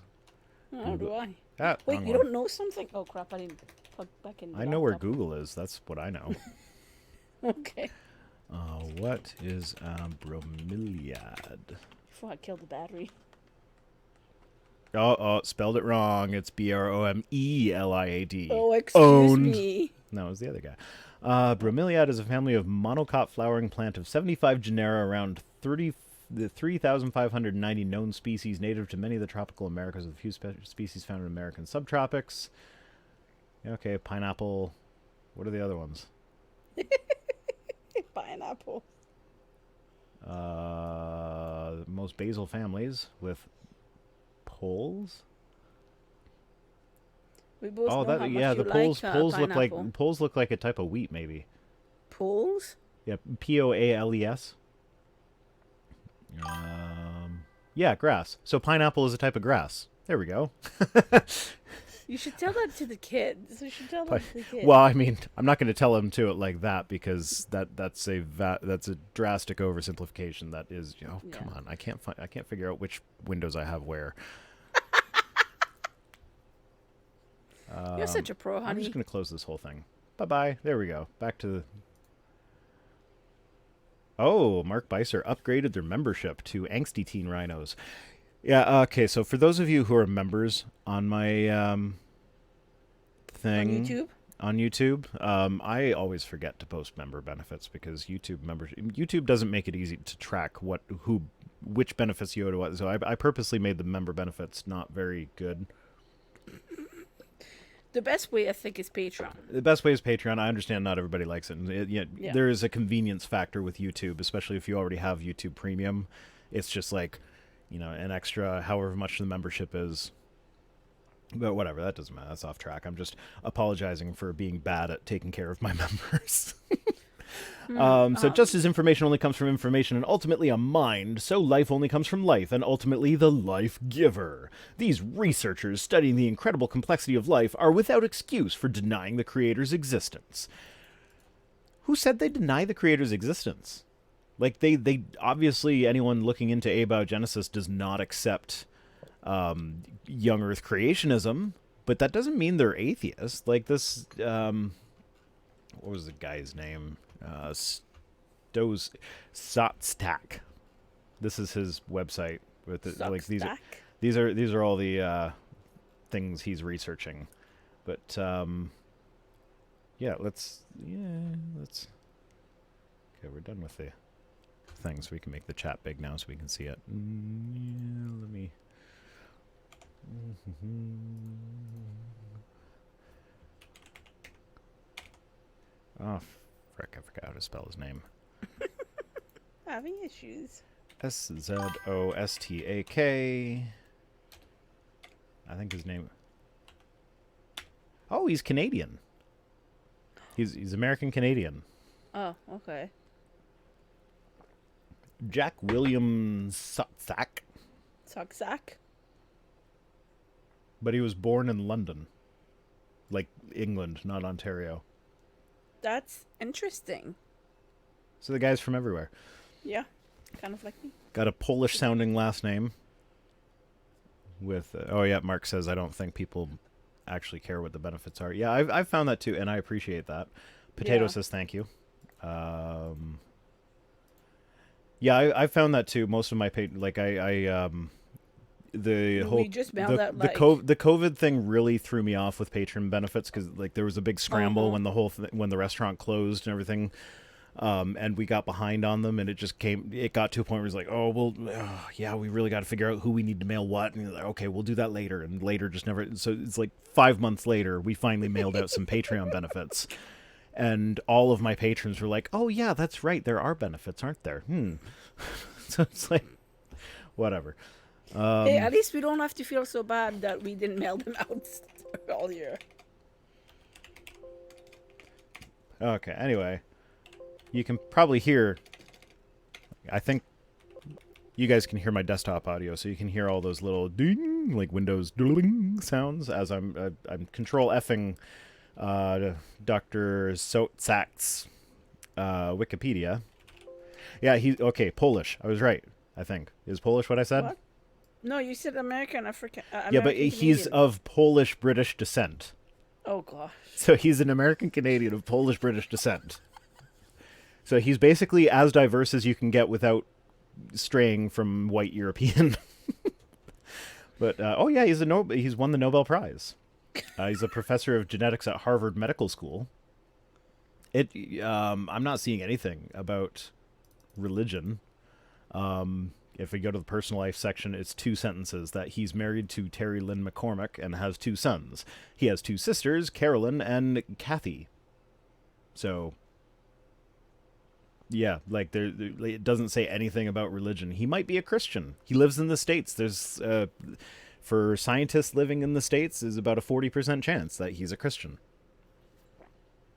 How do I? Ah, Wait, wrong you one. don't know something? Oh crap! I didn't plug back in. I know where Google is. That's what I know. Okay. What is a bromeliad? Before I killed the battery. Oh, spelled it wrong. It's bromeliad. Oh, excuse Owned. me. No, it was the other guy. Bromeliad is a family of monocot flowering plant of 75 genera, around 3,590 known species, native to many of the tropical Americas, with a few species found in American subtropics. Okay, pineapple. What are the other ones? Pineapple. Most basal families with poles. We both know how much the you poles. like, Poles pineapple. look like a type of wheat, maybe. Poles? Yeah, Poales. Yeah, grass. So pineapple is a type of grass. There we go. You should tell that to the kids. You should tell that to the kids. Well, I mean, I'm not going to tell them to it like that because that's a drastic oversimplification. That is, come on, I can't figure out which windows I have where. You're such a pro, I'm honey. just going to close this whole thing. Bye-bye. There we go. Back to the... Oh, Mark Beiser upgraded their membership to Angsty Teen Rhinos. Yeah, okay, so for those of you who are members on my thing... On YouTube? I always forget to post member benefits because YouTube doesn't make it easy to track which benefits you owe to what. So I purposely made the member benefits not very good. The best way, I think, is Patreon. The best way is Patreon. I understand not everybody likes it. And there is a convenience factor with YouTube, especially if you already have YouTube Premium. It's just like, an extra however much the membership is. But whatever, that doesn't matter. That's off track. I'm just apologizing for being bad at taking care of my members. So just as information only comes from information and ultimately a mind, so life only comes from life and ultimately the life giver. These researchers studying the incredible complexity of life are without excuse for denying the creator's existence. Who said they deny the creator's existence? Like, they obviously, anyone looking into abiogenesis does not accept young Earth creationism, but that doesn't mean they're atheists. Like this, what was the guy's name? Sotstak. This is his website with the, like Substack? these are all the things he's researching. But let's. Okay, we're done with the things. We can make the chat big now so we can see it. Let me. Oh, frick! I forgot how to spell his name. Having issues. Zostak. I think his name. Oh, he's Canadian. He's American Canadian. Oh, okay. Jack William Sotzak. Substack? But he was born in London. Like England, not Ontario. That's interesting. So the guy's from everywhere. Yeah, kind of like me. Got a Polish sounding last name. With Mark says I don't think people actually care what the benefits are. Yeah, I've found that too, and I appreciate that. Potato says thank you. I found that too. Most of my We just mailed that, the COVID thing really threw me off with patron benefits because like there was a big scramble when the when the restaurant closed and everything. And we got behind on them, and it got to a point where it's like, we really got to figure out who we need to mail what, and like, okay, we'll do that later, and later just never. So it's like 5 months later, we finally mailed out some Patreon benefits, and all of my patrons were like, oh yeah, that's right, there are benefits, aren't there? So it's like, whatever. Hey, at least we don't have to feel so bad that we didn't mail them out all year. Okay, anyway. You can probably hear, I think you guys can hear my desktop audio, so you can hear all those little ding, like Windows ding sounds as I'm control Fing Dr. Sotzak's Wikipedia. Yeah, Polish. I was right, I think. Is Polish what I said? What? No, you said American, African. Yeah, but he's of Polish-British descent. Oh, gosh. So he's an American-Canadian of Polish-British descent. So he's basically as diverse as you can get without straying from white European. But he's won the Nobel Prize. He's a professor of genetics at Harvard Medical School. I'm not seeing anything about religion. If we go to the personal life section, it's 2 sentences that he's married to Terry Lynn McCormick and has 2 sons. He has 2 sisters, Carolyn and Kathy. So, yeah, like it doesn't say anything about religion. He might be a Christian. He lives in the States. There's, for scientists living in the States, is about a 40% chance that he's a Christian.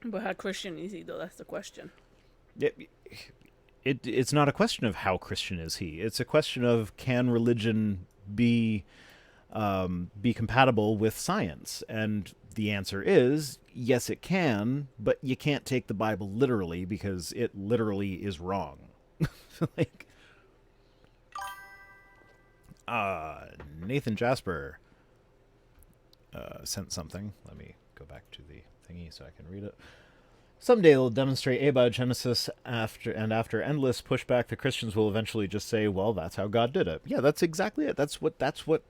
But how Christian is he, though? That's the question. It's not a question of how Christian is he. It's a question of can religion be compatible with science? And the answer is yes, it can, but you can't take the Bible literally because it literally is wrong. Like, Nathan Jasper sent something. Let me go back to the thingy so I can read it. Someday they'll demonstrate abiogenesis after endless pushback, the Christians will eventually just say, well, that's how God did it. Yeah, that's exactly it. That's what,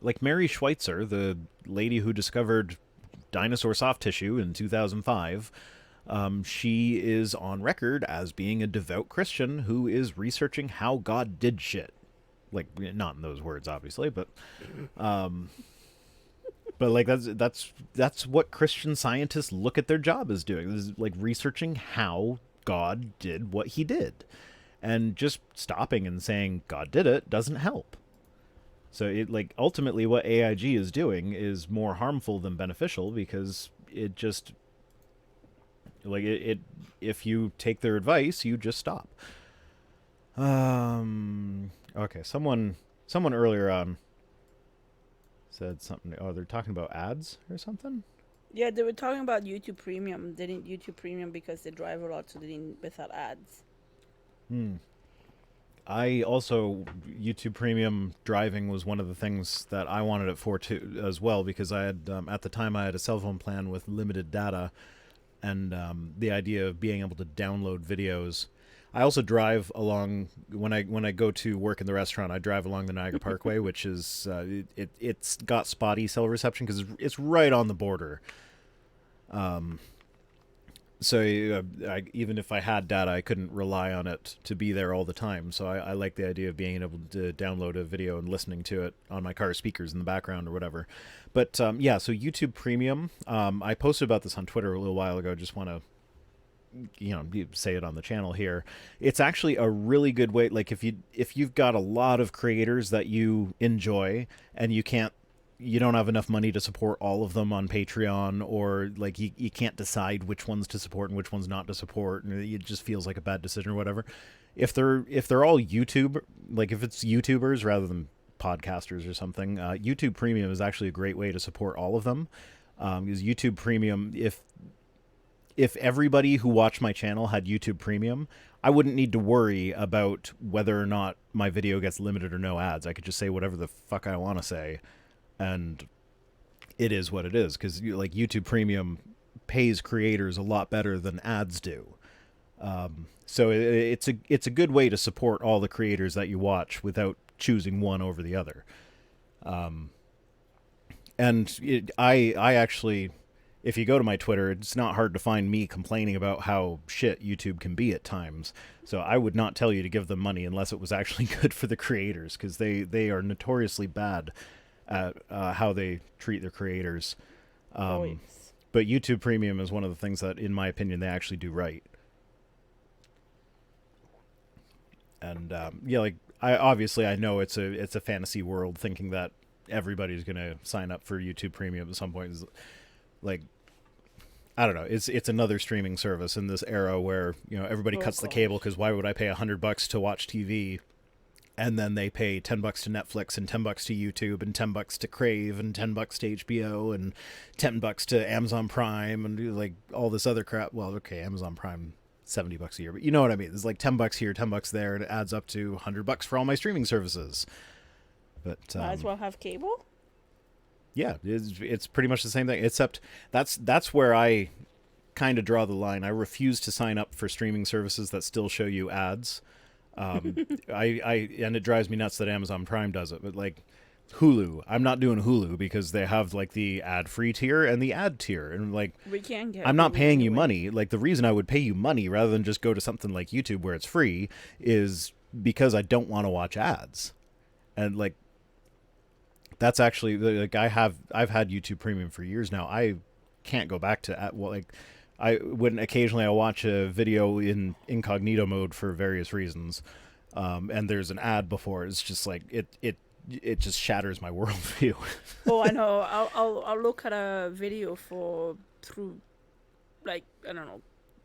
like Mary Schweitzer, the lady who discovered dinosaur soft tissue in 2005, she is on record as being a devout Christian who is researching how God did shit. Like, not in those words, obviously, but like that's what Christian scientists look at their job as doing. This is like researching how God did what he did. And just stopping and saying God did it doesn't help. So it like ultimately what AiG is doing is more harmful than beneficial because it just like it if you take their advice, you just stop. Okay, someone earlier on said something. Oh, they're talking about ads or something? Yeah, they were talking about YouTube Premium. They didn't YouTube Premium because they drive a lot, so they didn't without ads. I also YouTube Premium driving was one of the things that I wanted it for too as well, because I had at the time I had a cell phone plan with limited data, and the idea of being able to download videos. I also drive along when I go to work in the restaurant. I drive along the Niagara Parkway, which is it's got spotty cell reception because it's right on the border. So even if I had data, I couldn't rely on it to be there all the time. So I like the idea of being able to download a video and listening to it on my car speakers in the background or whatever. But yeah, so YouTube Premium. I posted about this on Twitter a little while ago. Just want to say it on the channel here. It's actually a really good way. Like if you've got a lot of creators that you enjoy and you don't have enough money to support all of them on Patreon, or like you can't decide which ones to support and which ones not to support, and it just feels like a bad decision or whatever. If they're all YouTube, like if it's YouTubers rather than podcasters or something, YouTube Premium is actually a great way to support all of them. Because YouTube Premium, if everybody who watched my channel had YouTube Premium, I wouldn't need to worry about whether or not my video gets limited or no ads. I could just say whatever the fuck I want to say, and it is what it is, because like YouTube Premium pays creators a lot better than ads do. So it's a good way to support all the creators that you watch without choosing one over the other. I actually, if you go to my Twitter, it's not hard to find me complaining about how shit YouTube can be at times. So I would not tell you to give them money unless it was actually good for the creators, because they are notoriously bad at how they treat their creators. But YouTube Premium is one of the things that, in my opinion, they actually do right. And yeah, like I know it's a fantasy world thinking that everybody's gonna sign up for YouTube Premium at some point. Like, I don't know. It's another streaming service in this era where everybody cuts the cable, because why would I pay $100 to watch TV? And then they pay $10 to Netflix and $10 to YouTube and $10 to Crave and $10 to HBO and $10 to Amazon Prime and like all this other crap. Well, okay, Amazon Prime $70 a year, but you know what I mean. There's like $10 here, $10 there, and it adds up to $100 for all my streaming services. But might as well have cable. Yeah, it's pretty much the same thing, except that's where I kind of draw the line. I refuse to sign up for streaming services that still show you ads. And it drives me nuts that Amazon Prime does it, but like Hulu, I'm not doing Hulu because they have like the ad-free tier and the ad tier, and like We can get. I'm not Hulu paying you anyway. money. Like the reason I would pay you money rather than just go to something like YouTube where it's free is because I don't want to watch ads. And like that's actually like I've had YouTube Premium for years now. I can't go back to like occasionally I watch a video in incognito mode for various reasons, and there's an ad before. It's just like it just shatters my worldview. Oh, I know. I'll look at a video through, like, I don't know,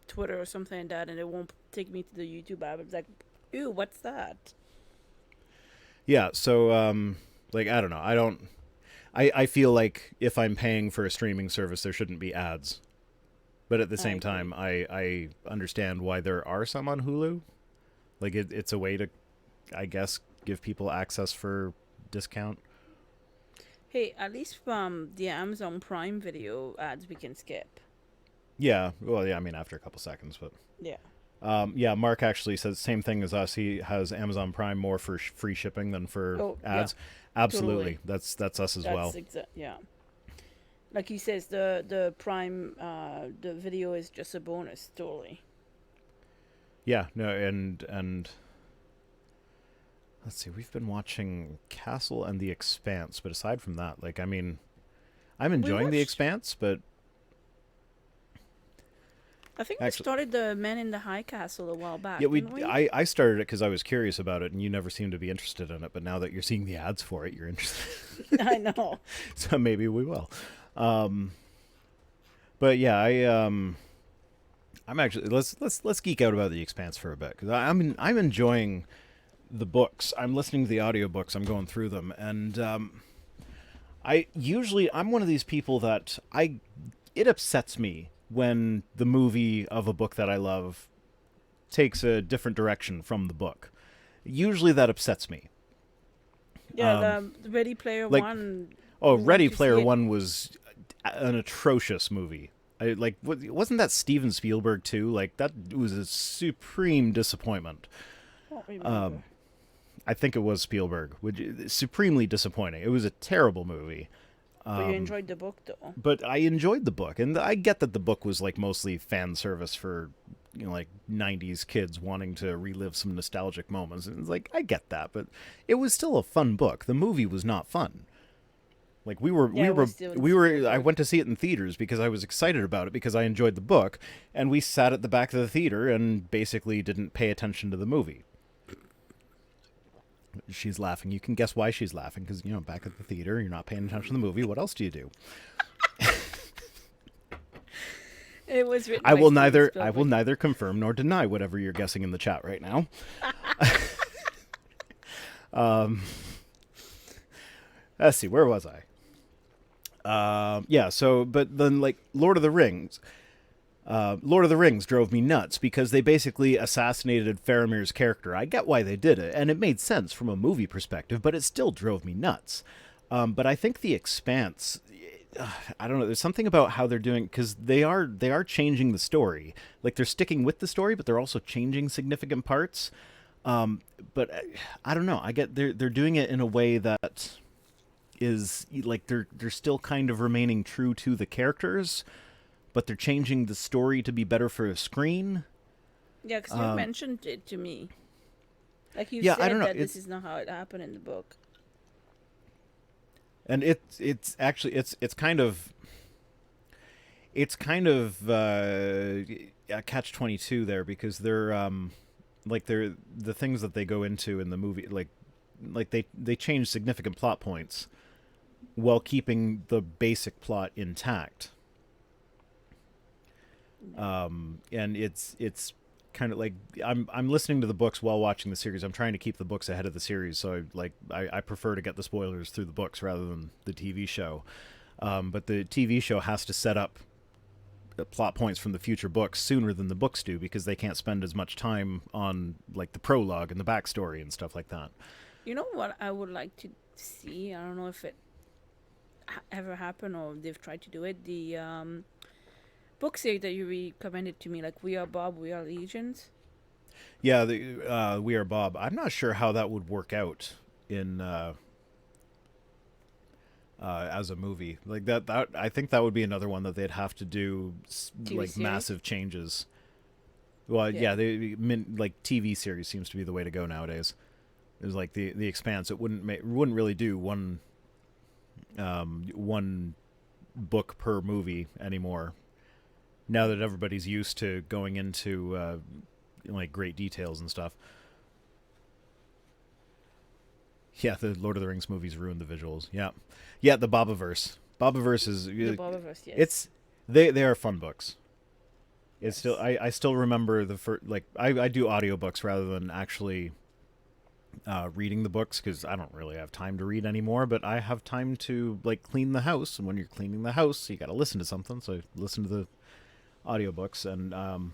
Twitter or something like that, and it won't take me to the YouTube app. It's like, ew, what's that? Yeah, so like I don't know. I feel like if I'm paying for a streaming service, there shouldn't be ads. But at the same time, I understand why there are some on Hulu. Like it's a way to, I guess, give people access for discount. Hey, at least from the Amazon Prime video ads we can skip. Yeah, well, yeah, I mean after a couple seconds, but Yeah. yeah, Mark actually says the same thing as us. He has Amazon Prime more for free shipping than for ads. Yeah, Absolutely, totally. that's us as well. Yeah. Like he says, the Prime, the video is just a bonus, totally. Yeah, no, and let's see, we've been watching Castle and The Expanse, but aside from that, like, I mean, I'm enjoying The Expanse, but I think we started the Men in the High Castle a while back. yeah, didn't we? I started it because I was curious about it, and you never seemed to be interested in it. But now that you're seeing the ads for it, you're interested. I know. So maybe we will. But yeah, I'm actually let's geek out about The Expanse for a bit, because I'm enjoying the books. I'm listening to the audiobooks. I'm going through them, and I'm one of these people that it upsets me when the movie of a book that I love takes a different direction from the book. Usually that upsets me. Yeah, the Ready Player like, One. Oh, We went Ready to Player see it. One was an atrocious movie. Wasn't that Steven Spielberg too? Like, that was a supreme disappointment. I don't remember. I think it was Spielberg. Supremely disappointing. It was a terrible movie. But you enjoyed the book, though. But I enjoyed the book, and I get that the book was like mostly fan service for, like 90s kids wanting to relive some nostalgic moments. And it's like, I get that, but it was still a fun book. The movie was not fun. Like, Yeah, it was still I went to see it in theaters because I was excited about it because I enjoyed the book, and we sat at the back of the theater and basically didn't pay attention to the movie. She's laughing. You can guess why she's laughing, because, back at the theater, you're not paying attention to the movie. What else do you do? It was written I by will Steven neither Spielberg. confirm nor deny whatever you're guessing in the chat right now. Let's see, where was I? Yeah, so, but then, like, Lord of the Rings drove me nuts because they basically assassinated Faramir's character. I get why they did it, and it made sense from a movie perspective, but it still drove me nuts. But I think The Expanse, I don't know, there's something about how they're doing, because they are changing the story. Like, they're sticking with the story, but they're also changing significant parts. But I don't know. I get they're doing it in a way that is like they're still kind of remaining true to the characters, but they're changing the story to be better for a screen. Yeah, because you mentioned it to me. Like, you Yeah, said I don't know. that this is not how it happened in the book. And it's actually it's kind of a catch-22 there, because they're the things that they go into in the movie, like they change significant plot points while keeping the basic plot intact. And it's kind of like I'm listening to the books while watching the series. I'm trying to keep the books ahead of the series, so I prefer to get the spoilers through the books rather than the TV show. But the TV show has to set up the plot points from the future books sooner than the books do, because they can't spend as much time on, like, the prologue and the backstory and stuff like that. You know what I would like to see? I don't know if it ever happened or they've tried to do it. The book series that you recommended to me, like We Are Bob, We Are Legions. Yeah, the We Are Bob. I'm not sure how that would work out in as a movie. Like, that I think that would be another one that they'd have to do like series? massive changes. Well, yeah, like TV series seems to be the way to go nowadays. It was like the Expanse. It wouldn't really do one book per movie anymore. Now that everybody's used to going into like great details and stuff. Yeah, the Lord of the Rings movies ruined the visuals. Yeah, the Bobaverse. Bobaverse is The Bobaverse, yes. It's they are fun books. It's Yes. still I still remember the first, like, I do audiobooks rather than actually reading the books, because I don't really have time to read anymore, but I have time to, like, clean the house, and when you're cleaning the house you got to listen to something, so I listen to the audiobooks. And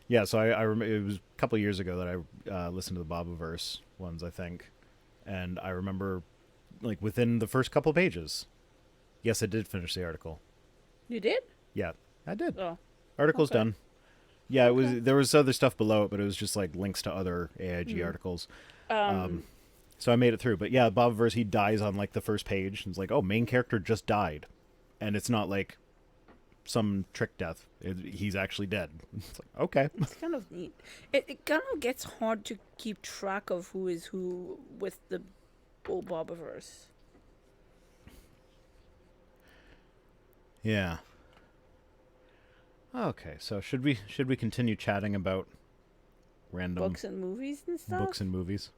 yeah, so I remember it was a couple of years ago that I listened to the Bobaverse ones, I think, and I remember, like, within the first couple pages, yes, I did finish the article. You did? Yeah, I did. Oh. Article's Okay. done. Yeah, it was. There was other stuff below it, but it was just like links to other AiG articles. So I made it through. But yeah, Bobaverse, he dies on, like, the first page. And it's like, oh, main character just died, and it's not like some trick death. He's actually dead. It's like, okay. It's kind of neat. It kind of gets hard to keep track of who is who with the whole Bobaverse. Yeah. Okay, so should we continue chatting about random Books and movies and stuff? books and movies?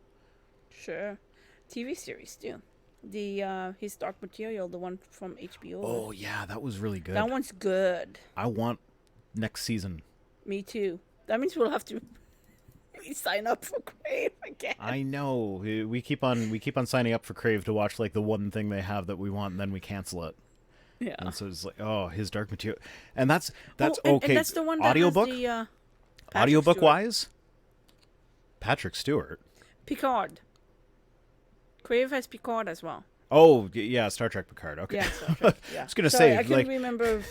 Sure. TV series, too. The His Dark Material, the one from HBO. Oh yeah, that was really good. That one's good. I want next season. Me too. That means we'll have to sign up for Crave again. I know. We keep on signing up for Crave to watch, like, the one thing they have that we want, and then we cancel it. Yeah. And so it's like, oh, His Dark Material. And that's and okay. that's the one that audiobook? has the, Patrick Audiobook Stewart. wise? Patrick Stewart. Picard. Crave has Picard as well. Oh, yeah, Star Trek Picard. Okay. Yeah, Star Trek. Yeah. I was gonna Sorry, say I couldn't like remember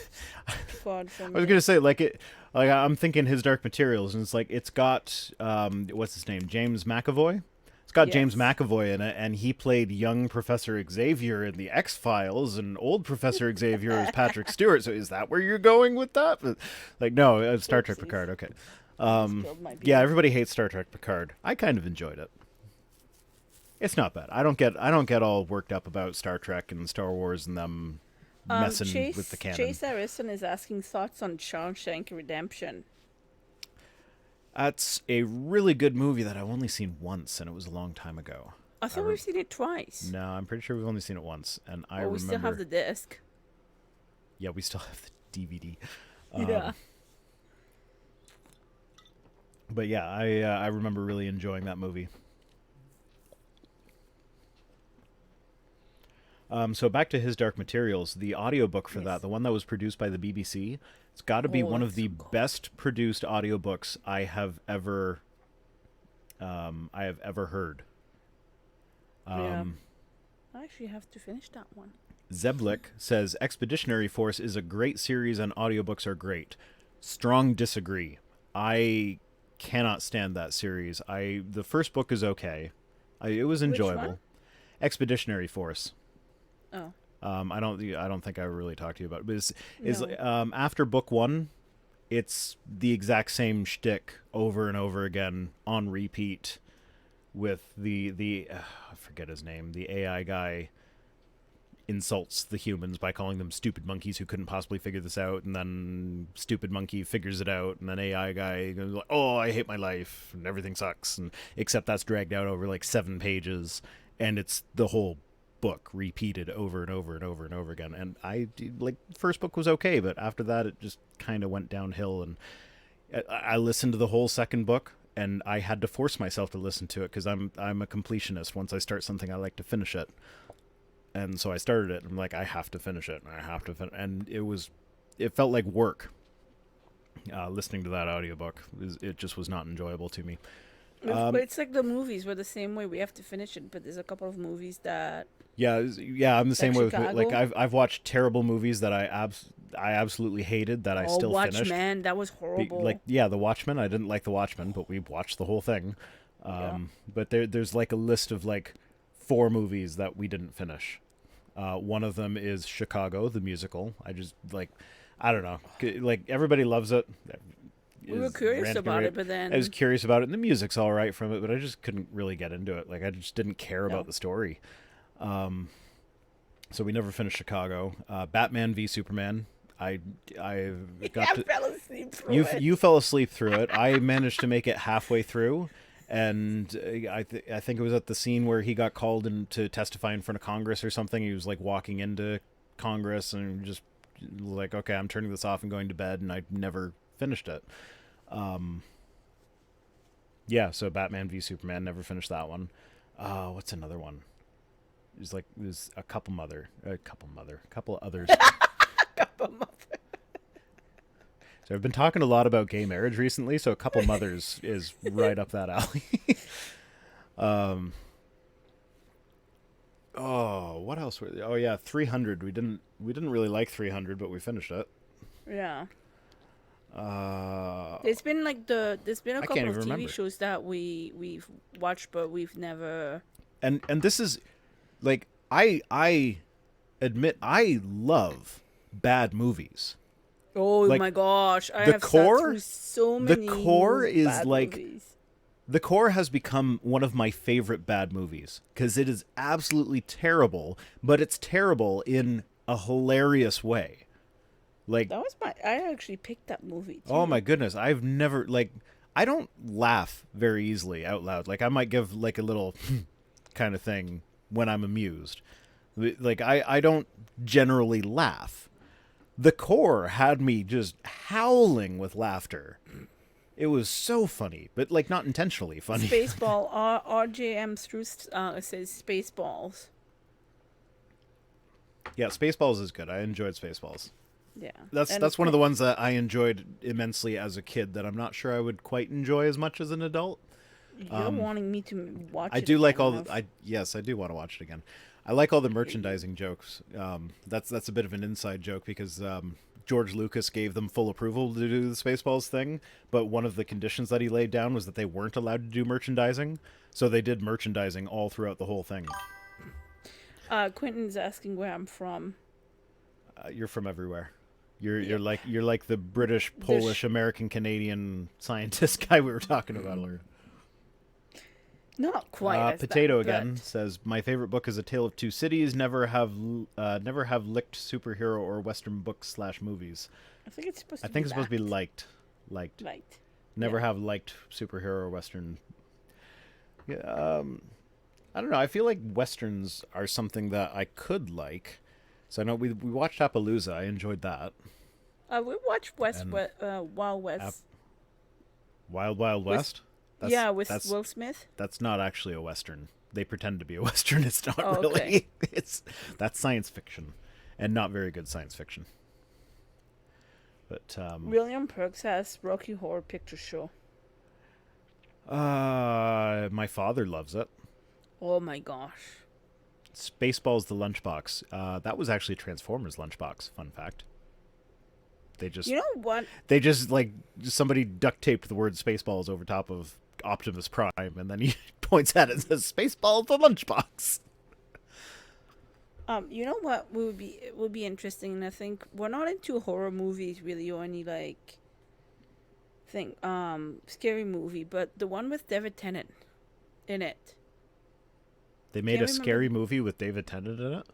Picard from. I was gonna say like it. Like I'm thinking his Dark Materials, and it's like it's got what's his name, James McAvoy. It's got James Yes. McAvoy in it, and he played young Professor Xavier in the X-Files, and old Professor Xavier is Patrick Stewart. So is that where you're going with that? But, like, no, it's Star Trek Oopsies. Picard. Okay. Spilled my beer. Yeah, everybody hates Star Trek Picard. I kind of enjoyed it. It's not bad. I don't get all worked up about Star Trek and Star Wars and them messing with the canon. Chase Harrison is asking thoughts on Shawshank Redemption. That's a really good movie that I've only seen once, and it was a long time ago. I thought we've seen it twice. No, I'm pretty sure we've only seen it once, and I we remember. still have the disc. Yeah, we still have the DVD. Yeah. But yeah, I remember really enjoying that movie. So back to his Dark Materials, the audiobook for that, the one that was produced by the BBC, it's got to be one of that's the so cool. best produced audiobooks I have ever heard. Yeah. I actually have to finish that one. Zeblik says Expeditionary Force is a great series and audiobooks are great. Strong disagree. I cannot stand that series. The first book is okay. It was enjoyable. one? Expeditionary Force. Oh. I don't think I really talked to you about it, but is No. after book one, it's the exact same shtick over and over again on repeat with the I forget his name, the AI guy insults the humans by calling them stupid monkeys who couldn't possibly figure this out, and then stupid monkey figures it out, and then AI guy goes like, oh, I hate my life and everything sucks, and except that's dragged out over like 7 pages, and it's the whole book repeated over and over and over and over again. And like first book was okay, but after that it just kind of went downhill, and I listened to the whole second book, and I had to force myself to listen to it because I'm a completionist. Once I start something, I like to finish it. And so I started it. I'm like, I have to finish it. And it felt like work. Listening to that audiobook, it just was not enjoyable to me. But it's like the movies. We're the same way. We have to finish it, but there's a couple of movies that. Yeah, I'm the same way with Chicago? like I've watched terrible movies that I absolutely hated that I still finished. Watchmen, that was horrible. The Watchmen. I didn't like the Watchmen, but we watched the whole thing. But there's like a list of like 4 movies that we didn't finish. One of them is Chicago, the musical. I just I don't know. Like everybody loves it. We were curious about it, but then I was curious about it, and the music's all right from it, but I just couldn't really get into it. Like I just didn't care about the story. So we never finished Chicago. Batman v Superman. I fell asleep through it. You fell asleep through it. I managed to make it halfway through, and I think it was at the scene where he got called in to testify in front of Congress or something. He was like walking into Congress and just like, okay, I'm turning this off and going to bed, and I never finished it. So Batman v Superman, never finished that one. What's another one? There's a couple others. So I've been talking a lot about gay marriage recently, so a couple mothers is right up that alley. What else were there? Oh yeah, 300. We didn't really like 300, but we finished it. Yeah. There's been a couple of TV shows that we've watched, but we've never. And this is like I admit I love bad movies. Oh like, my gosh! I have sat through so many. The Core is bad like movies. The Core has become one of my favorite bad movies because it is absolutely terrible, but it's terrible in a hilarious way. Like that was I actually picked that movie too. Oh my goodness, I've never I don't laugh very easily out loud. Like I might give like a little kind of thing when I'm amused. Like I don't generally laugh. The Core had me just howling with laughter. It was so funny, but like not intentionally funny. Spaceball. RJM Struce says Spaceballs. Yeah, Spaceballs is good. I enjoyed Spaceballs. Yeah, that's one of the ones that I enjoyed immensely as a kid that I'm not sure I would quite enjoy as much as an adult. You're wanting me to watch I it do like again, all enough. the, I yes, I do want to watch it again. I like all the merchandising jokes. That's a bit of an inside joke because George Lucas gave them full approval to do the Spaceballs thing, but one of the conditions that he laid down was that they weren't allowed to do merchandising. So they did merchandising all throughout the whole thing. Quentin's asking where I'm from. You're from everywhere. You're Yeah. you're like the British, Polish, American, Canadian scientist guy we were talking about earlier. Not quite as Potato that, again says my favorite book is A Tale of Two Cities. Never have licked superhero or Western books / movies. I think it's supposed I to think be it's supposed to be liked. liked. Liked. Never Yeah. have liked superhero or Western. Yeah, I don't know. I feel like Westerns are something that I could like. So I know we watched Appaloosa. I enjoyed that. We watched And Wild West. Wild Wild With- West. With Will Smith. That's not actually a Western. They pretend to be a Western. It's not Oh, really. okay. That's science fiction, and not very good science fiction. But William Perks has Rocky Horror Picture Show. my father loves it. Oh my gosh. Spaceballs the lunchbox. That was actually Transformers lunchbox. Fun fact. You know what? They just like somebody duct taped the word Spaceballs over top of Optimus Prime, and then he points at it and says Spaceballs the lunchbox. You know what would be interesting, and I think we're not into horror movies really, or any like scary movie, but the one with David Tennant in it. They made Can't a remember scary movie with David Tennant in it.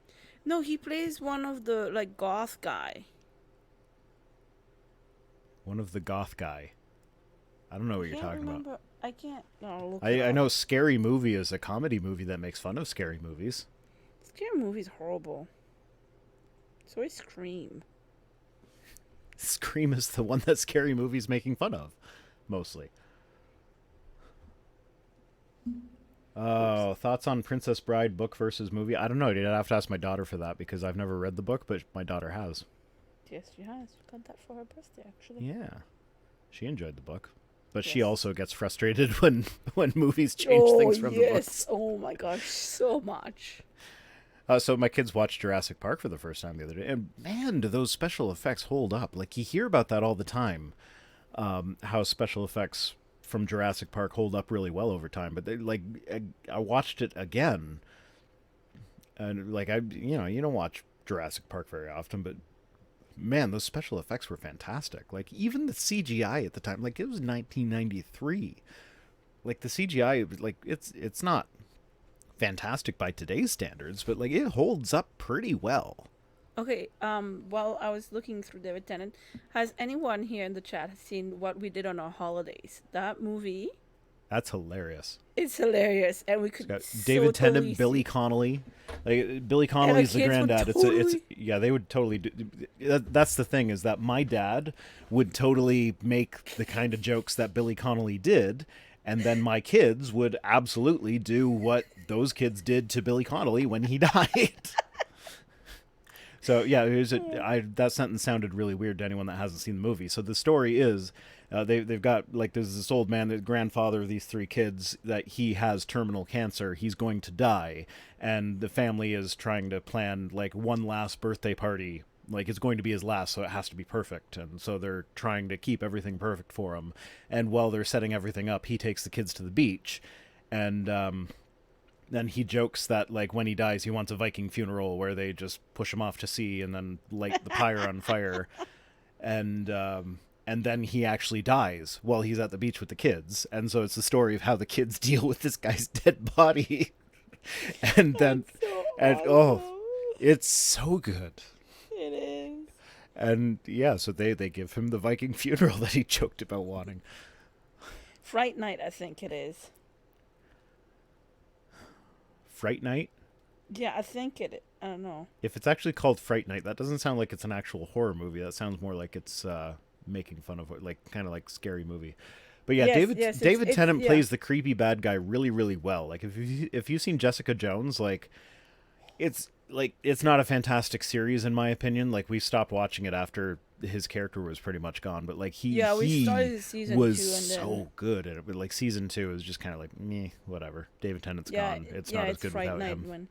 No, he plays one of the like goth guy. One of the goth guy. I don't know what you're Can't talking remember. about. I can't. No, look it I up. know Scary Movie is a comedy movie that makes fun of scary movies. Scary movie's horrible. So is Scream. Scream is the one that Scary Movie's making fun of, mostly. Oh, thoughts on Princess Bride book versus movie? I don't know. I'd have to ask my daughter for that because I've never read the book, but my daughter has. Yes, she has. She got that for her birthday, actually. Yeah, she enjoyed the book, but she Yes. also gets frustrated when movies change things from the books. Oh my gosh, so much. So my kids watched Jurassic Park for the first time the other day, and man, do those special effects hold up! Like you hear about that all the time, how special effects from Jurassic Park hold up really well over time. But they like I watched it again, and like you don't watch Jurassic Park very often, but man, those special effects were fantastic. Like even the CGI at the time, like it was 1993. Like the CGI, like it's not fantastic by today's standards, but like it holds up pretty well. Okay, while I was looking through David Tennant, has anyone here in the chat seen What We Did on Our Holidays? That movie, That's hilarious. it's hilarious, and we could Got so David Tennant, totally Billy see- Connolly. Like Billy Connolly's the kids would granddad. totally- Yeah, they would totally do. That's the thing is that my dad would totally make the kind of jokes that Billy Connolly did, and then my kids would absolutely do what those kids did to Billy Connolly when he died. So yeah, that sentence sounded really weird to anyone that hasn't seen the movie. So the story is, they've got like there's this old man, the grandfather of these three kids, that he has terminal cancer. He's going to die, and the family is trying to plan like one last birthday party. Like it's going to be his last, so it has to be perfect. And so they're trying to keep everything perfect for him. And while they're setting everything up, he takes the kids to the beach, and then he jokes that like when he dies he wants a Viking funeral where they just push him off to sea and then light the pyre on fire, and then he actually dies while he's at the beach with the kids. And so it's the story of how the kids deal with this guy's dead body. And then it's so good. It is. And yeah, so they give him the Viking funeral that he joked about wanting. Fright Night, I think it is. Fright Night? Yeah, I think it. I don't know. If it's actually called Fright Night, that doesn't sound like it's an actual horror movie. That sounds more like it's making fun of like kind of like scary movie. But yeah, Yes, David it's Tennant yeah. plays the creepy bad guy really, really well. Like if you've seen Jessica Jones, like like it's not a fantastic series in my opinion. Like we stopped watching it after his character was pretty much gone, but like Yeah, we he started season was 2 and then so good at it. But like season 2 is just kind of like meh, whatever. David Tennant's yeah, gone. It's yeah, not as it's good Fright without Night him. when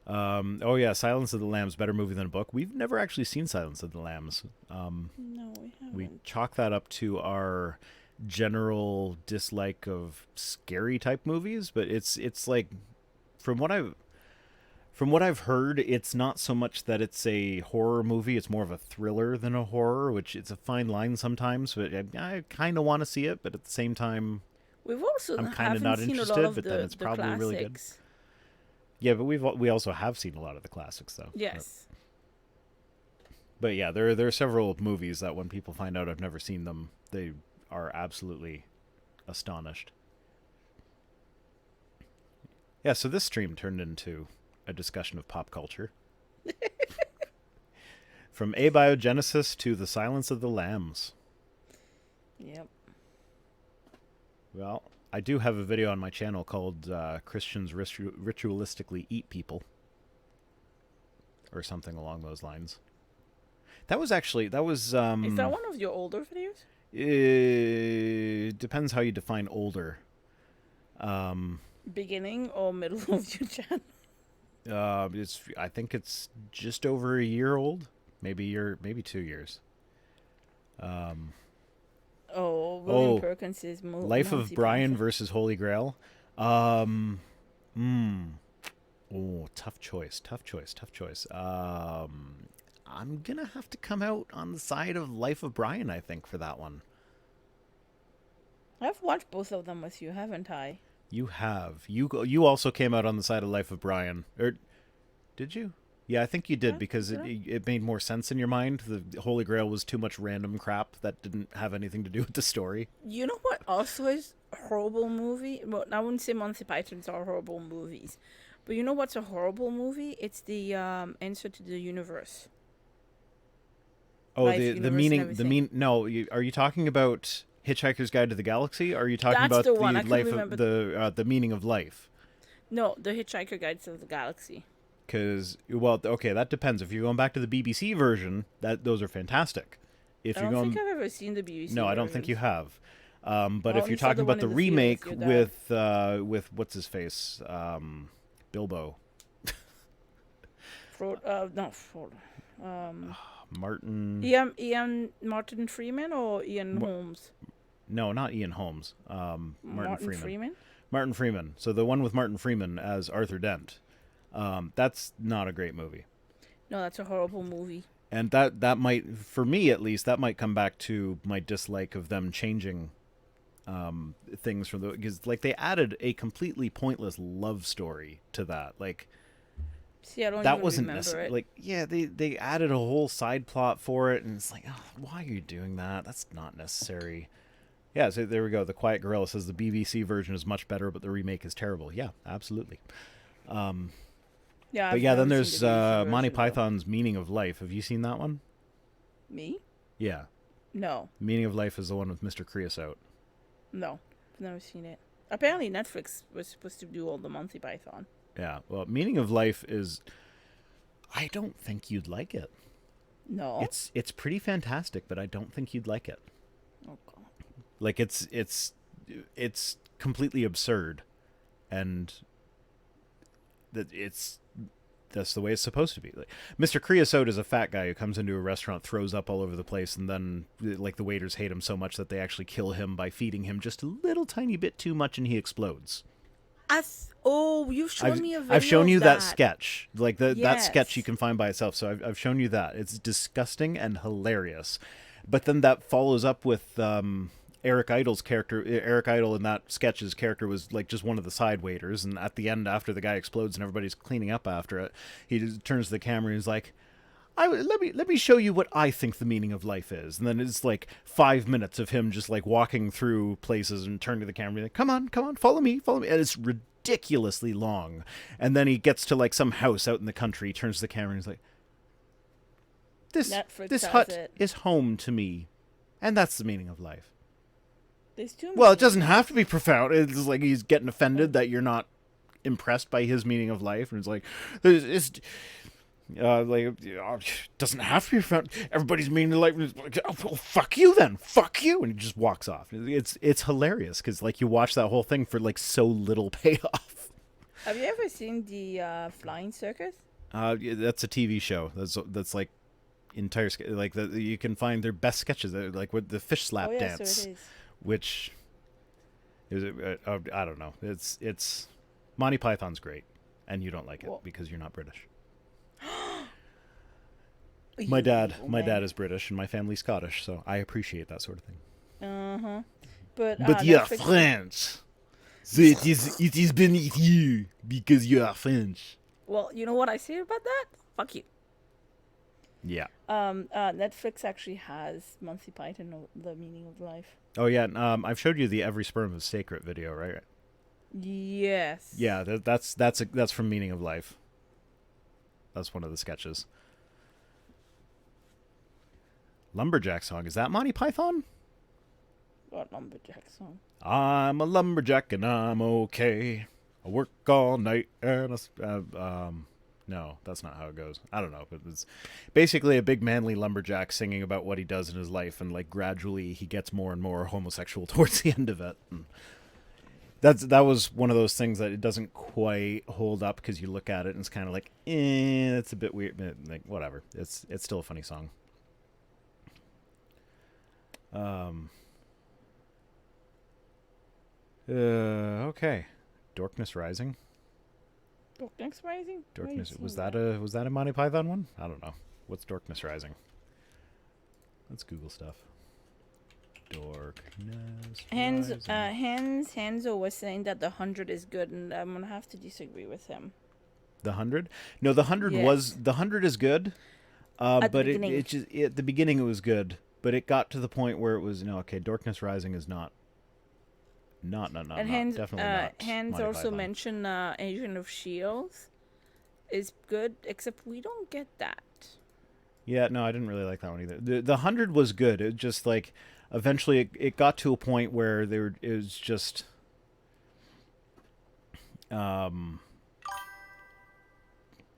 Oh yeah, Silence of the Lambs, better movie than a book. We've never actually seen Silence of the Lambs. no, we We haven't. chalk that up to our general dislike of scary type movies, but it's like from what I've heard, it's not so much that it's a horror movie; it's more of a thriller than a horror, which it's a fine line sometimes. But I kind of want to see it, but at the same time, We've also I'm kind of haven't not seen a lot interested. of But then it's the probably really good. classics. Yeah, but we also have seen a lot of the classics though. Yes. But yeah, there are several movies that when people find out I've never seen them, they are absolutely astonished. Yeah, so this stream turned into a discussion of pop culture. From Abiogenesis to The Silence of the Lambs. Yep. Well, I do have a video on my channel called Christians Ritualistically Eat People. Or something along those lines. That was... Is that one of your older videos? It depends how you define older. Beginning or middle of your channel? I think it's just over a year old, maybe 2 years. William Perkins' Life of Monty Brian Python. versus Holy Grail. Tough choice. I'm gonna have to come out on the side of Life of Brian, I think, for that one. I've watched both of them with you, haven't I? You have. You also came out on the side of Life of Brian. Or did you? Yeah, I think you did Yeah, because yeah. it made more sense in your mind. The Holy Grail was too much random crap that didn't have anything to do with the story. You know what also is a horrible movie? Well, I wouldn't say Monty Python's are horrible movies. But you know what's a horrible movie? It's the Answer to the Universe. Oh, Life, the Universe, and meaning everything. no, are you talking about Hitchhiker's Guide to the Galaxy? Or are you talking That's about the one. I the couldn't life remember. of the meaning of life? No, The Hitchhiker Guides of the Galaxy. Because okay, that depends. If you're going back to the BBC version, those are fantastic. If I you're don't going, think I've ever seen the BBC no, I don't think you versions. have. But I if only you're saw talking the about one the in the theater remake with your dad. with what's his face, Bilbo, Martin. Ian Martin Freeman or Ian Holmes? No, not Ian Holmes. Martin Freeman. Martin Freeman. So the one with Martin Freeman as Arthur Dent. That's not a great movie. No, that's a horrible movie. And that might, for me at least, that might come back to my dislike of them changing things from because like they added a completely pointless love story to that. Like See, I don't that even wasn't remember it. like yeah, they added a whole side plot for it, and it's like, oh, why are you doing that? That's not necessary. Yeah, so there we go. The Quiet Gorilla says the BBC version is much better, but the remake is terrible. Yeah, absolutely. Yeah, But I've yeah, then never there's seen the BBC Monty version, though. Python's Meaning of Life. Have you seen that one? Me? Yeah. No, Meaning of Life is the one with Mr. Creosote. no, I've never seen it. Apparently, Netflix was supposed to do all the Monty Python. Yeah. Well, Meaning of Life is... I don't think you'd like it. No. It's pretty fantastic, but I don't think you'd like it. Oh God. Like it's completely absurd, and that's the way it's supposed to be. Like, Mr. Creosote is a fat guy who comes into a restaurant, throws up all over the place, and then like the waiters hate him so much that they actually kill him by feeding him just a little tiny bit too much, and he explodes. You've shown me a video. I've shown you of that sketch, like that Yes. sketch you can find by itself. So I've shown you that. It's disgusting and hilarious, but then that follows up with Eric Idle's character. Eric Idle in that sketch's character was like just one of the side waiters, and at the end, after the guy explodes and everybody's cleaning up after it, he just turns to the camera and he's like, let me show you what I think the meaning of life is. And then it's like 5 minutes of him just like walking through places and turning to the camera and being like, come on, follow me. And it's ridiculously long. And then he gets to like some house out in the country, turns to the camera and he's like, Netflix this has hut it. is home to me. And that's the meaning of life. There's too Well, it many. doesn't have to be profound. It's like he's getting offended that you're not impressed by his meaning of life, and it's like, it's doesn't have to be found. Everybody's meaning of life is like, oh, well, fuck you then, fuck you, and he just walks off. It's hilarious because like you watch that whole thing for like so little payoff. Have you ever seen the Flying Circus? Yeah, that's a TV show. That's like entire like you can find their best sketches, like with the fish slap dance, So it is. which is I don't know. It's Monty Python's great, and you don't like it because you're not British. My dad is British, and my family's Scottish, so I appreciate that sort of thing. But you're Netflix- French, so it is beneath you because you are French. Well, you know what I say about that? Fuck you. Yeah. Netflix actually has Monty Python, The Meaning of Life. Oh yeah. I've showed you the Every Sperm is Sacred video, right? Yes. Yeah. That's from Meaning of Life. That's one of the sketches. Lumberjack song, is that Monty Python? What lumberjack song? I'm a lumberjack and I'm okay. I work all night and no, that's not how it goes. I don't know, but it's basically a big manly lumberjack singing about what he does in his life, and like gradually he gets more and more homosexual towards the end of it. And that was one of those things that it doesn't quite hold up because you look at it and it's kind of like, it's a bit weird. Like whatever, it's still a funny song. Okay. Darkness Rising. Darkness Rising? Darkness was that a Monty Python one? I don't know. What's Darkness Rising? Let's Google stuff. Darkness Rising. Hanzo was saying that the 100 is good, and I'm gonna have to disagree with him. The 100? No, the 100 Yes. the 100 is good. At But the beginning. at the beginning it was good, but it got to the point where it was okay. Darkness Rising is not. And Hans, definitely not. Hans Monty also Python. mentioned Agent of Shields is good, except we don't get that. Yeah, no, I didn't really like that one either. The 100 was good. It just like eventually it got to a point where it was just I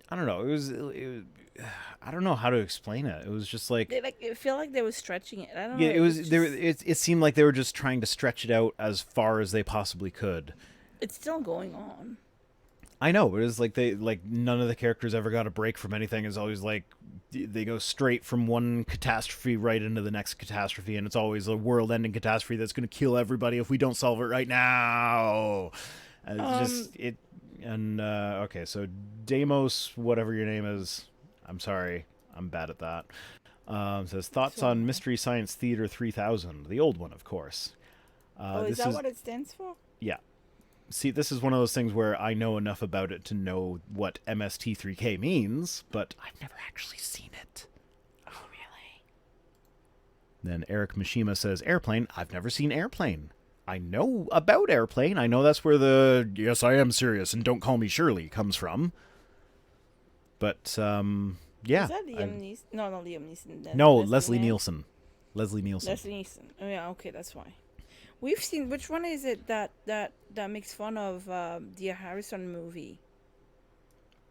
don't know. It was I don't know how to explain it. It was just like I feel like they were stretching it. I don't yeah, know. it was just, it seemed like they were just trying to stretch it out as far as they possibly could. It's still going on. I know, but it's like none of the characters ever got a break from anything. It's always like they go straight from one catastrophe right into the next catastrophe, and it's always a world-ending catastrophe that's going to kill everybody if we don't solve it right now. Okay, so Deimos, whatever your name is, I'm sorry, I'm bad at that. Says thoughts on Mystery Science Theater 3000, the old one, of course. Is that what it stands for? Yeah. See, this is one of those things where I know enough about it to know what MST3K means, but I've never actually seen it. Oh, really? Then Eric Mishima says, Airplane. I've never seen Airplane. I know about Airplane. I know that's where the yes, I am serious and don't call me Shirley comes from. But, yeah. Is that Liam Neeson? No, not Liam Neeson. No, Leslie Nielsen. Leslie Nielsen. Leslie Neeson. Oh, yeah, okay, that's why. We've seen, which one is it that makes fun of the Harrison movie?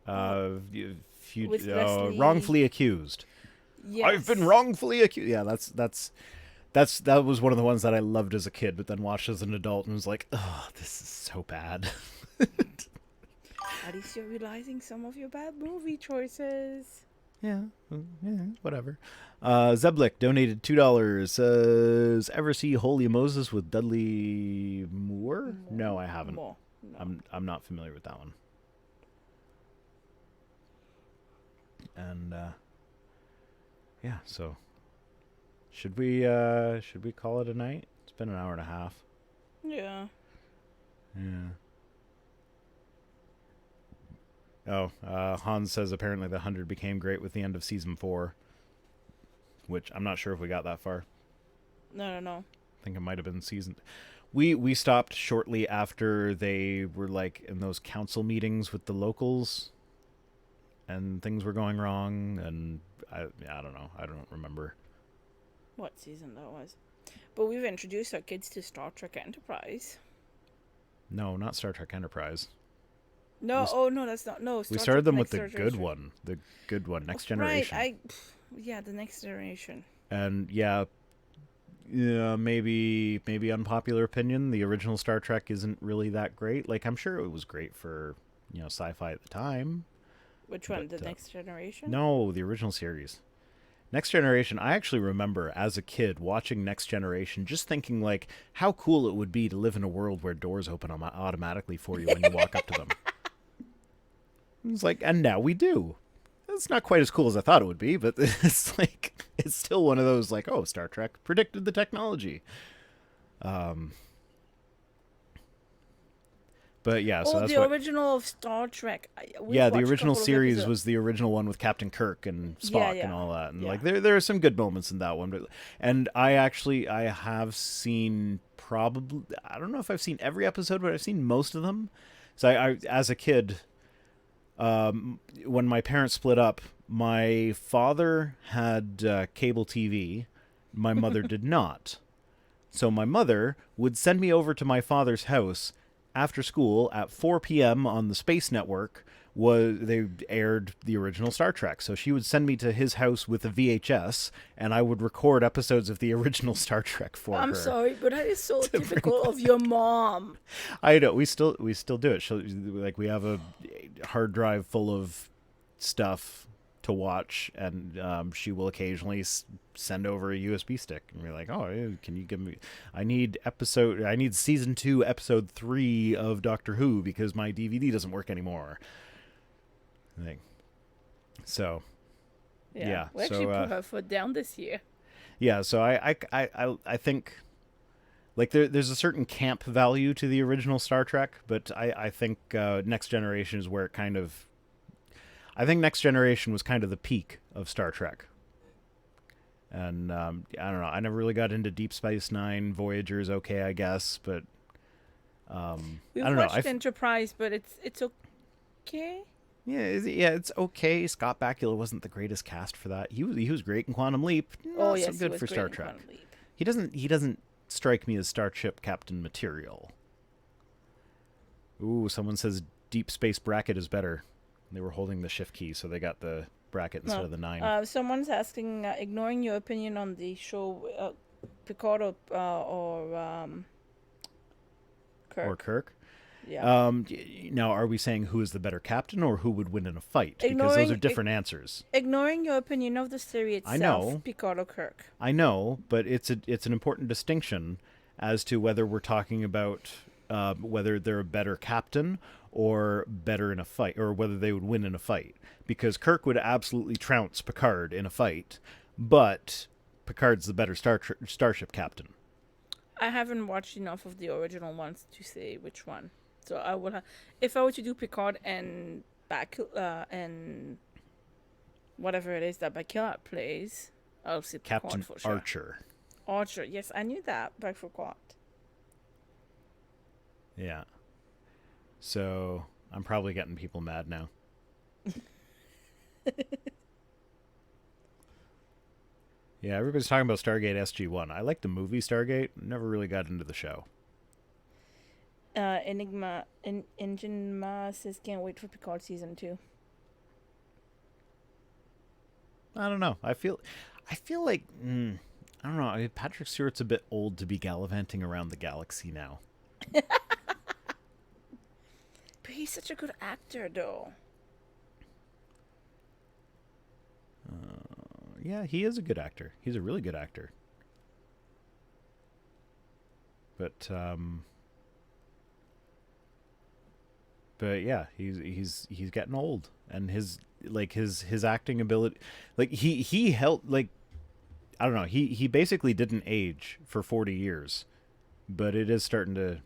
With Leslie... Wrongfully Accused. Yes. I've been wrongfully accused. Yeah, that was one of the ones that I loved as a kid, but then watched as an adult and was like, oh, this is so bad. At least you're realizing some of your bad movie choices. Yeah, whatever. Zeblik donated $2. Says, ever see Holy Moses with Dudley Moore? No, I haven't. No. I'm not familiar with that one. And yeah, so should we call it a night? It's been an hour and a half. Yeah. Yeah. Oh, Hans says apparently the 100 became great with the end of season 4, which I'm not sure if we got that far. No. I think it might have been season. We stopped shortly after they were like in those council meetings with the locals, and things were going wrong, and I don't know. I don't remember what season that was. But we've introduced our kids to Star Trek Enterprise. No, not Star Trek Enterprise. No, oh no, that's not. No, We Star started Trek them with Next the good Generation. one. The good one, Next Right, Generation. yeah, the Next Generation. And yeah, maybe unpopular opinion, the original Star Trek isn't really that great. Like I'm sure it was great for, sci-fi at the time, Which but one? The Next Generation? no, the original series. Next Generation, I actually remember as a kid watching Next Generation just thinking like how cool it would be to live in a world where doors open automatically for you when you walk up to them. It's like, and now we do. It's not quite as cool as I thought it would be, but it's still one of those like, oh, Star Trek predicted the technology. Um, but yeah, so Oh, that's the what. original of Star Trek. We've Yeah, the watched a original couple of series episodes. was the original one with Captain Kirk and Yeah, Spock and yeah, all that, and yeah. like there are some good moments in that one. But and I have seen probably I don't know if I've seen every episode, but I've seen most of them. So I as a kid, when my parents split up, my father had cable TV, my mother did not. So my mother would send me over to my father's house after school at 4 p.m. on the Space Network. They aired the original Star Trek. So she would send me to his house with a VHS, and I would record episodes of the original Star Trek for I'm her. sorry, but that is so typical of your mom. I know we still do it. Like we have a hard drive full of stuff to watch, and she will occasionally send over a USB stick, and we're like, "Oh, can you give me? I need season 2, episode 3 of Doctor Who because my DVD doesn't work anymore." Thing. So Yeah, yeah, we actually put her foot down this year. yeah, so I think like there's a certain camp value to the original Star Trek, but I think Next Generation is where it kind of. I think Next Generation was kind of the peak of Star Trek. And I don't know. I never really got into Deep Space Nine. Voyager's okay, I guess, but I We've don't know. watched Enterprise, but it's okay. Yeah, it's okay. Scott Bakula wasn't the greatest cast for that. He was great in Quantum Leap. Oh Not so yes, it good was for great Star in Trek. Quantum Leap. He doesn't strike me as Starship Captain material. Ooh, someone says Deep Space Bracket is better. They were holding the shift key, so they got the bracket instead No, of the 9. someone's asking, ignoring your opinion on the show, Picard or Kirk. Or Kirk. Yeah. Now, are we saying who is the better captain or who would win in a fight? Because those Ignoring are different answers. ignoring your opinion of the series itself, I know. Picard or Kirk. I know, but it's an important distinction as to whether we're talking about whether they're a better captain or better in a fight, or whether they would win in a fight. Because Kirk would absolutely trounce Picard in a fight, but Picard's the better starship captain. I haven't watched enough of the original ones to say which one. So I would if I were to do Picard and and whatever it is that Bakula plays, I'll say Picard Captain for sure. Archer. Archer, yes, I knew that, but I forgot. Yeah. So I'm probably getting people mad now. Yeah, everybody's talking about Stargate SG-1. I like the movie Stargate. Never really got into the show. Enigma says can't wait for Picard season 2. I don't know. I feel like I don't know. Patrick Stewart's a bit old to be gallivanting around the galaxy now. But he's such a good actor, though. Yeah, he is a good actor. He's a really good actor. But yeah, he's getting old, and his acting ability, like he held like I don't know. He basically didn't age for 40 years, but it is starting to.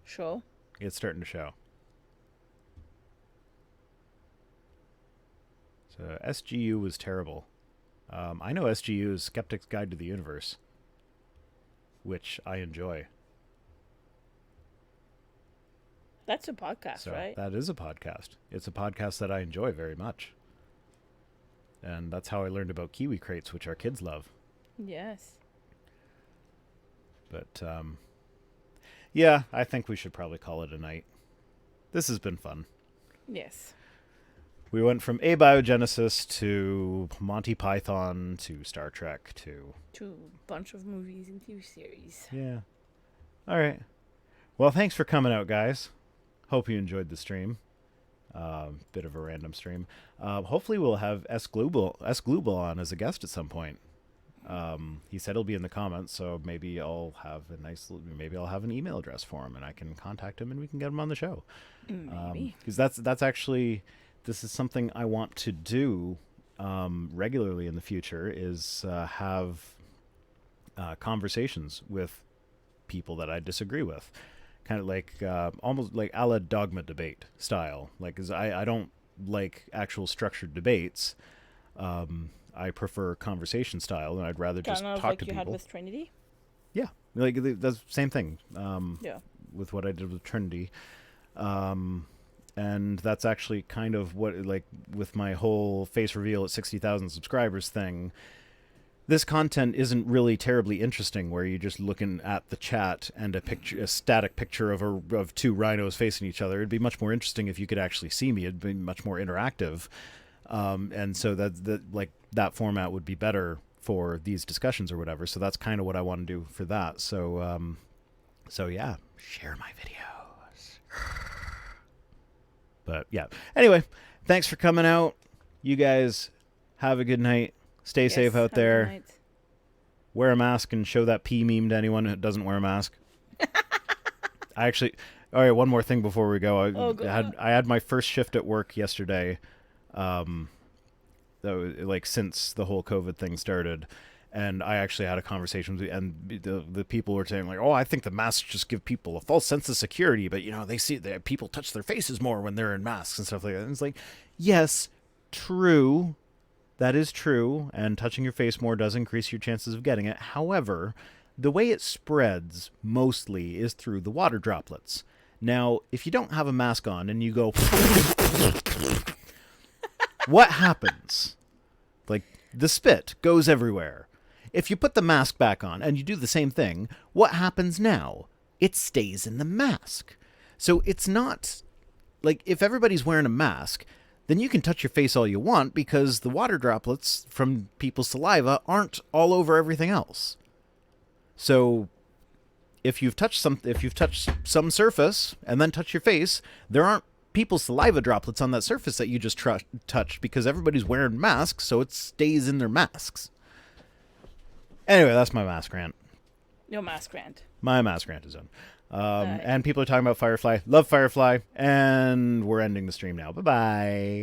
Show. It's starting to show. So SGU was terrible. I know SGU is Skeptic's Guide to the Universe, which I enjoy. That's a podcast, So right? that is a podcast. It's a podcast that I enjoy very much. And that's how I learned about kiwi crates, which our kids love. Yes. But yeah, I think we should probably call it a night. This has been fun. Yes. We went from Abiogenesis to Monty Python to Star Trek to... To a bunch of movies and TV series. Yeah. All right. Well, thanks for coming out, guys. Hope you enjoyed the stream. Bit of a random stream. Hopefully we'll have S Global on as a guest at some point. He said he'll be in the comments, so maybe I'll have an email address for him and I can contact him and we can get him on the show. Maybe. Because that's actually, this is something I want to do regularly in the future, is have conversations with people that I disagree with. Kind of like almost like a la dogma debate style. Like, 'cause I don't like actual structured debates. I prefer conversation style, and I'd rather just Kind of talk like to you people. had with Trinity. Yeah, like that's the same thing. Yeah. With what I did with Trinity, and that's actually kind of what, like, with my whole face reveal at 60,000 subscribers thing. This content isn't really terribly interesting, where you're just looking at the chat and a static picture of two rhinos facing each other. It'd be much more interesting if you could actually see me. It'd be much more interactive, and so that format would be better for these discussions or whatever. So that's kind of what I want to do for that. So yeah, share my videos. But yeah, anyway, thanks for coming out. You guys have a good night. Stay safe out there. Wear a mask and show that P meme to anyone who doesn't wear a mask. All right, one more thing before we go. I had my first shift at work yesterday, since the whole COVID thing started, and I actually had a conversation with, and the people were saying, like, oh, I think the masks just give people a false sense of security, but they see that people touch their faces more when they're in masks and stuff like that. And it's like, yes, true. That is true, and touching your face more does increase your chances of getting it. However, the way it spreads mostly is through the water droplets. Now, if you don't have a mask on and you go, what happens? Like, the spit goes everywhere. If you put the mask back on and you do the same thing, what happens now? It stays in the mask. So it's not like, if everybody's wearing a mask, then you can touch your face all you want, because the water droplets from people's saliva aren't all over everything else. So if you've touched some surface and then touch your face, there aren't people's saliva droplets on that surface that you just touched, because everybody's wearing masks, so it stays in their masks. Anyway, that's my mask rant. Your mask rant. My mask rant is done. And people are talking about Firefly. Love Firefly. And we're ending the stream now. Bye-bye.